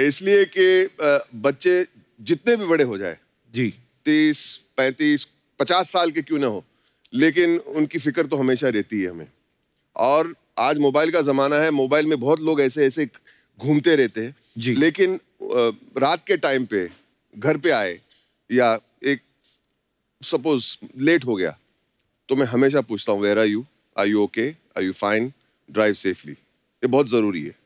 [SPEAKER 9] इसलिए कि बच्चे जितने भी बड़े हो जाए
[SPEAKER 1] जी,
[SPEAKER 9] 30, 35, 50 साल के क्यों ना हो, लेकिन उनकी फिक्र तो हमेशा रहती है हमें। और आज मोबाइल का जमाना है, मोबाइल में बहुत लोग ऐसे ऐसे घूमते रहते हैं, लेकिन रात के टाइम पे घर पे आए या एक सपोज लेट हो गया तो मैं हमेशा पूछता हूँ, where are you okay, are you fine, drive safely. ये बहुत जरूरी है।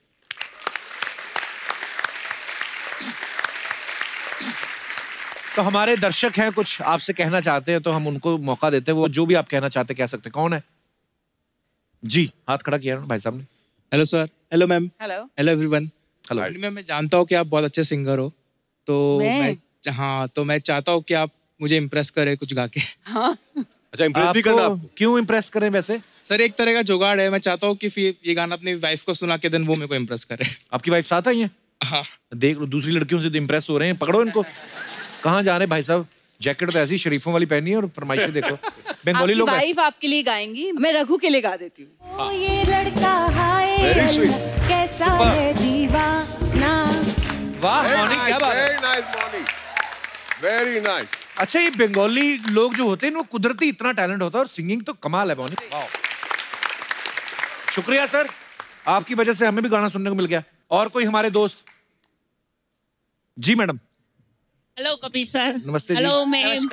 [SPEAKER 1] तो हमारे दर्शक हैं, कुछ आपसे कहना चाहते हैं तो हम उनको मौका देते हैं, वो जो भी आप कहना चाहते कह सकते हैं। कौन है जी? हाथ खड़ा किया भाई साहब ने।
[SPEAKER 15] Hello sir. Hello ma'am.
[SPEAKER 8] Hello.
[SPEAKER 15] Hello everyone.
[SPEAKER 1] Hello
[SPEAKER 15] ma'am, मैं जानता हूँ कि आप बहुत अच्छे सिंगर हो, तो मैं चाहता हूँ कि आप मुझे इम्प्रेस करें कुछ गा के।
[SPEAKER 7] हाँ।
[SPEAKER 6] अच्छा, इम्प्रेस भी करना आपको?
[SPEAKER 1] क्यों इम्प्रेस करें वैसे?
[SPEAKER 15] सर, एक तरह का जुगाड़ है, मैं चाहता हूँ कि फिर ये गाना अपनी वाइफ को सुना के देन वो मेरे को इम्प्रेस करे।
[SPEAKER 1] आपकी वाइफ साथ आई है?
[SPEAKER 15] हाँ।
[SPEAKER 1] देख लो, दूसरी लड़कियों से तो इम्प्रेस हो रहे हैं, पकड़ो इनको। कहाँ जा रहे भाई साहब? जैकेट तो ऐसी शरीफों वाली पहनी है और फरमाइशें देखो। बंगाली लोग।
[SPEAKER 7] वाइफ आपके लिए गाएंगी, मैं रघु के लिए गा देती हूँ। ये लड़का हाय कैसा है दीवाना।
[SPEAKER 1] वाह मॉर्निंग, क्या बात है।
[SPEAKER 9] Very nice morning, very nice.
[SPEAKER 1] अच्छा, ये बंगाली लोग जो होते हैं वो कुदरती इतना टैलेंट होता है और सिंगिंग तो कमाल है मॉर्निंग। शुक्रिया सर। आपकी वजह से हमें भी गाना सुनने को मिल गया। और कोई हमारे दोस्त? जी मैडम।
[SPEAKER 16] Hello Kapil sir.
[SPEAKER 1] नमस्ते।
[SPEAKER 16] Hello ma'am.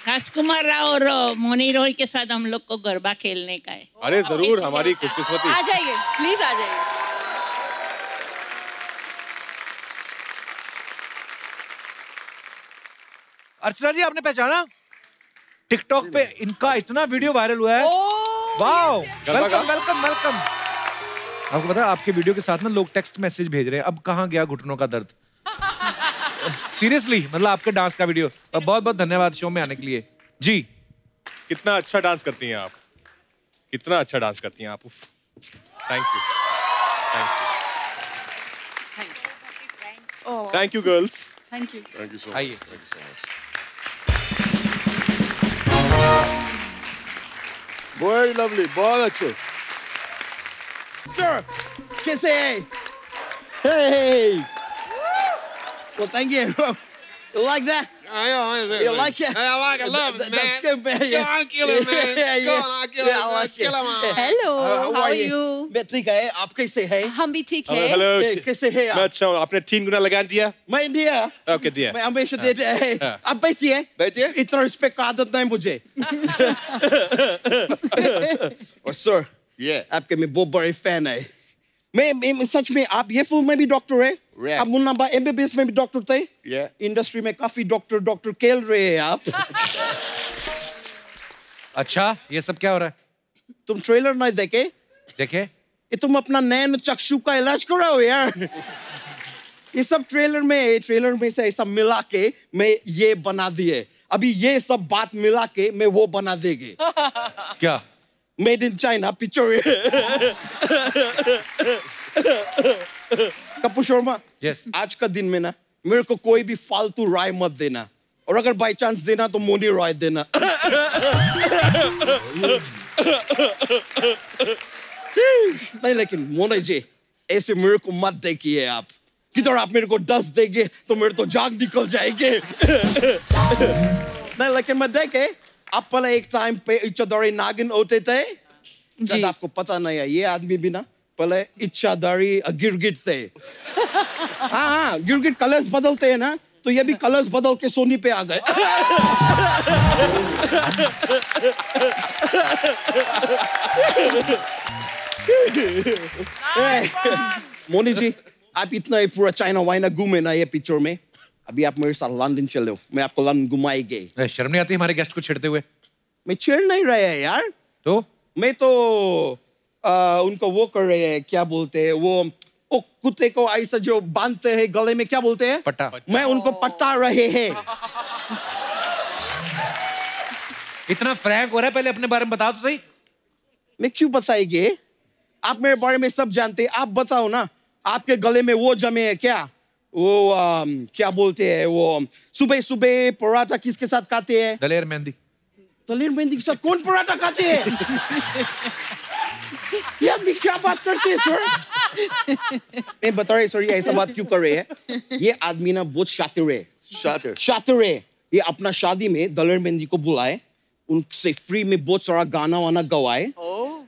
[SPEAKER 16] राजकुमार राव और मोनी रॉय के साथ हम लोग को गरबा खेलने का है।
[SPEAKER 6] अरे जरूर, हमारी खुशकिस्मती।
[SPEAKER 7] आ जाइए प्लीज, आ जाइए।
[SPEAKER 1] अर्चना जी, आपने पहचाना? टिकटॉक पे इनका इतना वीडियो वायरल हुआ है। Wow, welcome welcome welcome. आपको पता है आपके वीडियो के साथ ना लोग टेक्स्ट मैसेज भेज रहे हैं, अब कहाँ गया घुटनों का दर्द। सीरियसली, मतलब आपके डांस का वीडियो। बहुत बहुत धन्यवाद शो में आने के लिए। जी,
[SPEAKER 6] कितना अच्छा डांस करती हैं आप, कितना अच्छा डांस करती हैं आप। Thank you, thank you girls.
[SPEAKER 7] Thank you,
[SPEAKER 9] thank you so much.
[SPEAKER 1] आइए।
[SPEAKER 9] Thank you so much. Very lovely, बहुत अच्छे।
[SPEAKER 17] Sir, कैसे है? Hey! Well, thank you. You like that? You like it?
[SPEAKER 2] I like it. I love it, man.
[SPEAKER 17] That's good, man.
[SPEAKER 2] Go on, kill it, man.
[SPEAKER 17] Yeah.
[SPEAKER 2] Go on, kill it,
[SPEAKER 17] I like
[SPEAKER 2] kill it, man.
[SPEAKER 7] Hello, how are you?
[SPEAKER 17] मैं ठीक है, आप कैसे हैं?
[SPEAKER 7] हम भी ठीक है।
[SPEAKER 6] हेलो,
[SPEAKER 17] कैसे हैं आप?
[SPEAKER 6] मैं अच्छा हूँ। आपने 3 गुना लगा दिया?
[SPEAKER 17] मैं दिया।
[SPEAKER 6] ओके, दिया।
[SPEAKER 17] मैं हमेशा देते हैं। आप बैठिए।
[SPEAKER 6] बैठिए।
[SPEAKER 17] इतना रिस्पेक्ट का आदत नहीं मुझे। और सर, आपके मैं बहुत बड़े फैन है। मैं सच में, आप ये फिल्म में भी डॉक्टर है? आप मुन्ना भाई MBBS में भी डॉक्टर थे? इंडस्ट्री में काफी डॉक्टर खेल रहे हैं आप।
[SPEAKER 1] अच्छा, ये सब क्या हो रहा है?
[SPEAKER 17] तुम ट्रेलर नहीं देखे?
[SPEAKER 1] देखे?
[SPEAKER 17] ये तुम अपना नैन चक्षु का इलाज कराओ यार। ये सब ट्रेलर में से ऐसा मिला के मैं ये बना दिए। अभी ये सब बात मिला के मैं वो बना देंगे।
[SPEAKER 1] क्या?
[SPEAKER 17] Made in China picture. Kapoor Sharma, आज का दिन में ना मेरे को कोई भी फालतू राय मत देना, और अगर बाय चांस देना तो मोनी राय देना। नहीं, लेकिन मोनी जी ऐसे मेरे को मत देखिए आप। किधर आप मेरे को 10 देंगे तो मेरे तो जाग निकल जाएंगे। नहीं, लेकिन मैं देखे आप पहले एक टाइम पे इच्छाधारी नागिन होते थे। जब आपको पता नहीं है, ये आदमी भी ना पहले इच्छाधारी गिरगिट थे। हाँ, गिरगिट कलर्स बदलते हैं ना, तो ये भी कलर्स बदल के सोनी पे आ गए। मोनी जी, आप इतना पूरा चाइना वाइना घूमे ना ये पिक्चर में, अभी आप मेरे साथ लंदन चलो, मैं आपको लंदन घुमाएंगे।
[SPEAKER 1] शर्म नहीं आती हमारे गेस्ट को छेड़ते हुए?
[SPEAKER 17] मैं छेड़ नहीं रहा है यार।
[SPEAKER 1] तो
[SPEAKER 17] मैं तो उनको वो कर रहे हैं, क्या बोलते हैं वो कुत्ते को ऐसा जो बांधते हैं गले में, क्या बोलते हैं?
[SPEAKER 1] पट्टा।
[SPEAKER 17] मैं उनको पट्टा रहे हैं।
[SPEAKER 1] इतना फ्रैंक हो रहा है, पहले अपने बारे में बताओ तो सही।
[SPEAKER 17] मैं क्यों बताएंगे? आप मेरे बारे में सब जानते हैं, आप बताओ ना। आपके गले में वो जमे है क्या? वो क्या बोलते हैं वो, सुबह सुबह पराठा किसके साथ खाते हैं?
[SPEAKER 1] दलेर मेहंदी।
[SPEAKER 17] दलेर मेहंदी के साथ कौन पराठा खाते हैं? ये आदमी क्या बात करते हैं सर? मैं बता रहा सर, ये ऐसा बात क्यों कर रहे हैं? ये आदमी ना बहुत शातिर है। शातिर है। ये अपना शादी में दलेर मेहंदी को बुलाए, उनसे फ्री में बहुत सारा गाना वाना गवाए,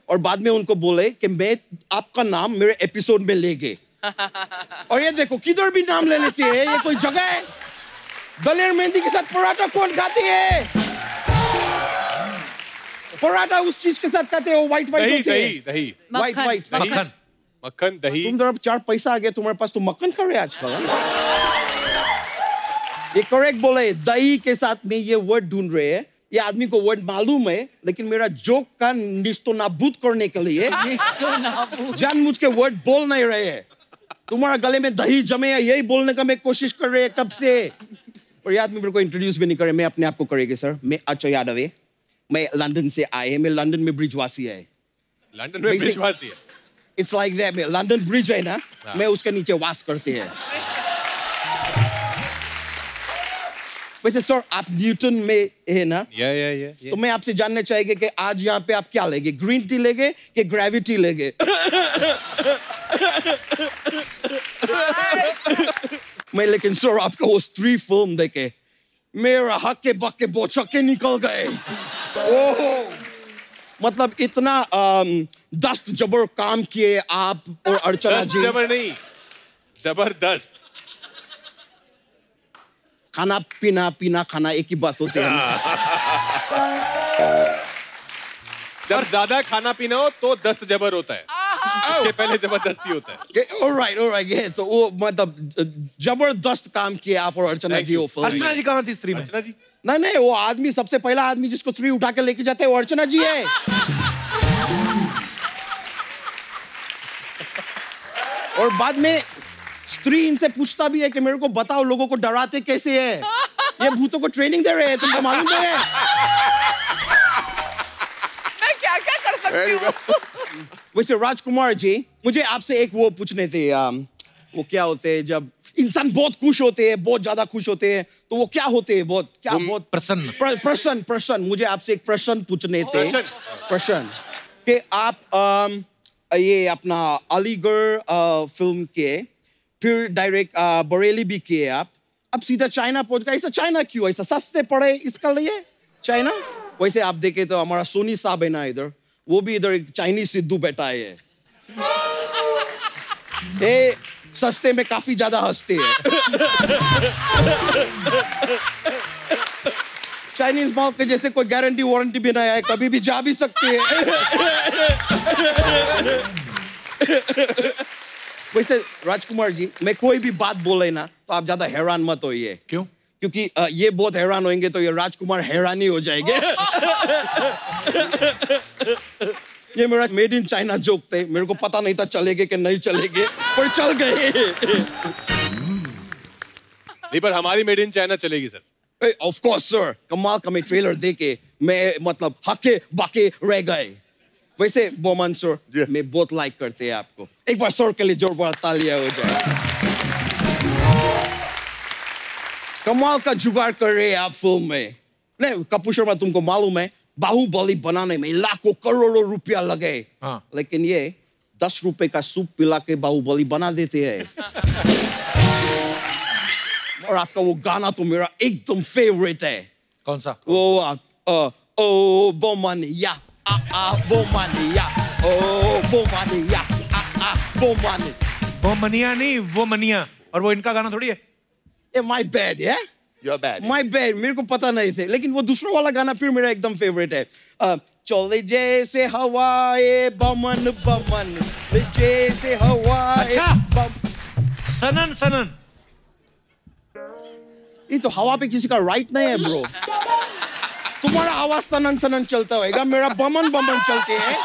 [SPEAKER 17] और बाद में उनको बोले कि मैं आपका नाम मेरे एपिसोड में लेंगे। और ये देखो किधर भी नाम ले लेती है, ये कोई जगह है? दलेर मेहंदी के साथ पराठा कौन खाते हैं? पराठा उस चीज के साथ खाते हो, व्हाइट
[SPEAKER 6] दही
[SPEAKER 17] होते हैं।
[SPEAKER 6] दही दही
[SPEAKER 17] व्हाइट
[SPEAKER 6] मक्खन मक्खन दही।
[SPEAKER 17] तुम जरा 4 पैसा आ गया तुम्हारे पास तो मक्खन खा रहे आजकल। ये करेक्ट बोले, दही के साथ में ये वर्ड ढूंढ रहे हैं। ये आदमी को वर्ड मालूम है, लेकिन मेरा जोक का निस्तो नाबूद करने के लिए जानबूझ के वर्ड बोल नहीं रहे हैं। तुम्हारा गले में दही जमे है, यही बोलने का मैं कोशिश कर रहे हैं कब से। और ये आदमी मेरे को इंट्रोड्यूस भी नहीं करे, मैं अपने आप को करेंगे सर। मैं अजय यादव है, मैं लंदन से आए, मैं लंदन में ब्रिजवासी है।
[SPEAKER 6] लंदन में ब्रिजवासी है?
[SPEAKER 17] It's like that. London bridge है ना, मैं उसके नीचे वास करते हैं। वैसे सर आप न्यूटन में है ना?
[SPEAKER 6] या।
[SPEAKER 17] तो मैं आपसे जानना चाहेंगे कि आज यहाँ पे आप क्या लेंगे, ग्रीन टी लेंगे कि ग्रेविटी लेंगे? मैं लेकिन सर आपका वो स्त्री फिल्म देखे मेरा हक्के बक्के बोचक्के निकल गए। ओह मतलब इतना दस्त जबर काम किए आप और अर्चना जी।
[SPEAKER 6] जबर नहीं, जबरदस्त।
[SPEAKER 17] खाना पीना पीना खाना एक ही बात होती है ना।
[SPEAKER 6] जब ज्यादा खाना पीना हो तो दस्त जबर होता है, उसके पहले जबरदस्ती होता है।
[SPEAKER 17] ऑलराइट ये तो वो मतलब जबरदस्त काम किए आप और अर्चना जी। वो
[SPEAKER 1] अर्चना जी कहाँ थी स्त्री में?
[SPEAKER 6] अर्चना जी
[SPEAKER 17] नहीं, वो आदमी सबसे पहला आदमी जिसको स्त्री उठा के लेके जाते हैं वो अर्चना जी है। और बाद में स्त्री इनसे पूछता भी है कि मेरे को बताओ लोगों को डराते कैसे है, ये भूतों को ट्रेनिंग दे रहे हैं, तुमको मालूम है?
[SPEAKER 8] मैं क्या क्या कर सकती हूँ।
[SPEAKER 17] वैसे राजकुमार जी, मुझे आपसे एक वो पूछने थे, वो क्या होते हैं जब इंसान बहुत खुश होते हैं, बहुत ज्यादा खुश होते हैं, तो वो क्या होते हैं? बहुत प्रसन्न। प्रसन्न। मुझे आपसे एक प्रश्न पूछने थे। प्रश्न कि आप ये अपना अलीगढ़ फिल्म के फिर डायरेक्ट बरेली भी किए आप, अब सीधा चाइना पहुंच गए। ऐसा चाइना क्यों? ऐसा सस्ते पड़े इसका लिए चाइना? वैसे आप देखे तो हमारा सोनी साहब है ना इधर, वो भी इधर एक चाइनीज सिद्धू बैठा है। सस्ते में काफी ज्यादा हंसते हैं। चाइनीज माल के जैसे कोई गारंटी वारंटी भी नहीं है, कभी भी जा भी सकते हैं। वैसे राजकुमार जी, मैं कोई भी बात बोले ना तो आप ज्यादा हैरान मत होइए।
[SPEAKER 1] क्यों?
[SPEAKER 17] क्योंकि ये बहुत हैरान होंगे तो ये राजकुमार हैरान ही हो जाएंगे। ये मेरा मेड इन चाइना जोक थे, मेरे को पता नहीं था चलेंगे कि नहीं चलेंगे, पर चल गए।
[SPEAKER 6] नहीं, पर हमारी मेड इन चाइना चलेगी सर।
[SPEAKER 17] ऑफ कोर्स सर, कमाल का मैं ट्रेलर देके मैं मतलब हके बाके रह गए। वैसे बोमन सर, मैं बहुत लाइक करते हैं आपको। एक बार सर के लिए जोरदार तालियां हो जाए। कमाल का जुगाड़ कर रहे हैं आप फिल्म में। नहीं कपूर शर्मा, तुमको मालूम है बाहुबली बनाने में लाखों करोड़ों रुपया लगे, लेकिन ये 10 रुपए का सूप पिला के बाहुबली बना देते हैं। और आपका वो गाना तो मेरा एकदम फेवरेट है।
[SPEAKER 1] कौन सा?
[SPEAKER 17] वो ओ बोमनिया बोमनिया ओ बोमनिया बोमनिया।
[SPEAKER 1] बोमनिया नहीं, वो मनिया। और वो इनका गाना थोड़ी है।
[SPEAKER 17] माय बैड है, माय बैड, मेरे को पता नहीं थे, लेकिन वो दूसरा वाला गाना फिर मेरा एकदम फेवरेट है। चले जैसे हवाए बमन बमन जैसे हवाए।
[SPEAKER 1] अच्छा, सनन सनन।
[SPEAKER 17] ये तो हवा पे किसी का राइट नहीं है ब्रो। तुम्हारा आवाज सनन सनन चलता होगा, मेरा बमन बमन चलते हैं।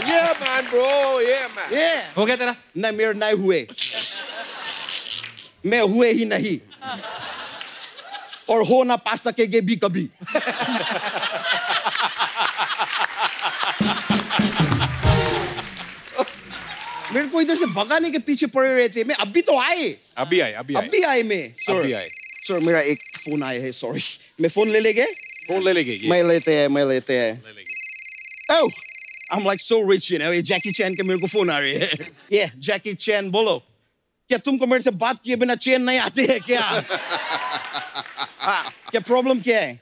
[SPEAKER 9] Yeah man bro, yeah man।
[SPEAKER 1] हो गया तेरा?
[SPEAKER 17] नहीं, मेरे नहीं हुए, मैं हुए ही नहीं और हो ना पा सकेंगे भी कभी। मेरे को इधर से भगाने के पीछे पड़े रहे थे। मैं अभी तो आए,
[SPEAKER 6] अभी आए
[SPEAKER 17] मैं सर मेरा एक फोन आया है, सॉरी। मैं फोन ले लेंगे?
[SPEAKER 6] फोन ले लेंगे।
[SPEAKER 17] मैं लेते हैं। Oh, I'm like so rich, you know। ये जैकी चैन के मेरे को फोन आ रहे हैं। ये जैकी चैन, बोलो क्या तुमको मेरे से बात किए बिना चैन नहीं आती है क्या? क्या प्रॉब्लम क्या है?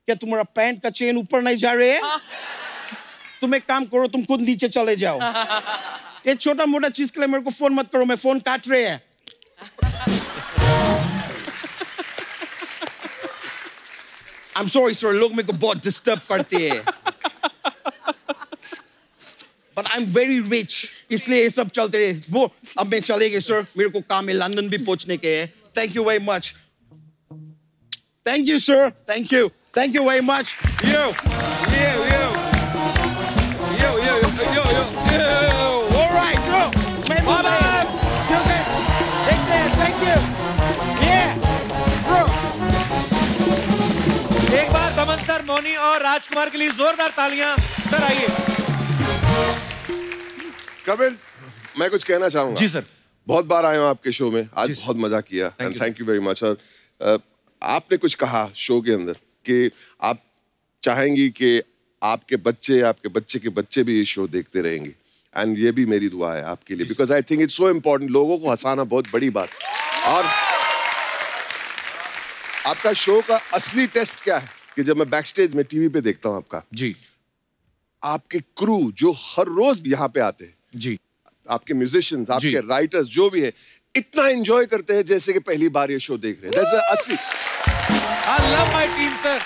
[SPEAKER 17] क्या तुम्हारा पैंट का चेन ऊपर नहीं जा रहे है? तुम एक काम करो, तुम खुद नीचे चले जाओ। ये छोटा मोटा चीज के लिए मेरे को फोन मत करो, मैं फोन काट रहे हैं। I'm sorry sir, लोग मेरे को बहुत डिस्टर्ब करते हैं। But I'm very rich, इसलिए ये सब चलते रहे। वो अब मैं चलेंगे सर, मेरे को काम है, लंदन भी पहुंचने के है। Thank you very much। Thank you sir, thank you very much। You। All right, go। मैं till then, take care, thank you। Yeah, bro।
[SPEAKER 1] एक बार दमन सर, मोनी और राजकुमार के लिए जोरदार तालियां। सर आइए।
[SPEAKER 9] कपिल, मैं कुछ कहना चाहूंगा।
[SPEAKER 1] जी सर।
[SPEAKER 9] बहुत बार आया हूं आपके शो में, आज बहुत मजा किया and thank you very much. और आपने कुछ कहा शो के अंदर कि आप चाहेंगी कि आपके बच्चे के बच्चे भी ये शो देखते रहेंगे, एंड ये भी मेरी दुआ है आपके लिए, because I think it's so important. लोगों को हंसाना बहुत बड़ी बात। और आपका शो का असली टेस्ट क्या है? कि जब मैं बैक स्टेज में टीवी पे देखता हूँ आपका
[SPEAKER 1] जी,
[SPEAKER 9] आपके क्रू जो हर रोज यहाँ पे आते हैं
[SPEAKER 1] जी,
[SPEAKER 9] आपके म्यूजिशियंस, आपके राइटर्स जो भी है, इतना एंजॉय करते हैं जैसे कि पहली बार ये शो देख रहे हैं। That's the असली।
[SPEAKER 1] I love my team, sir.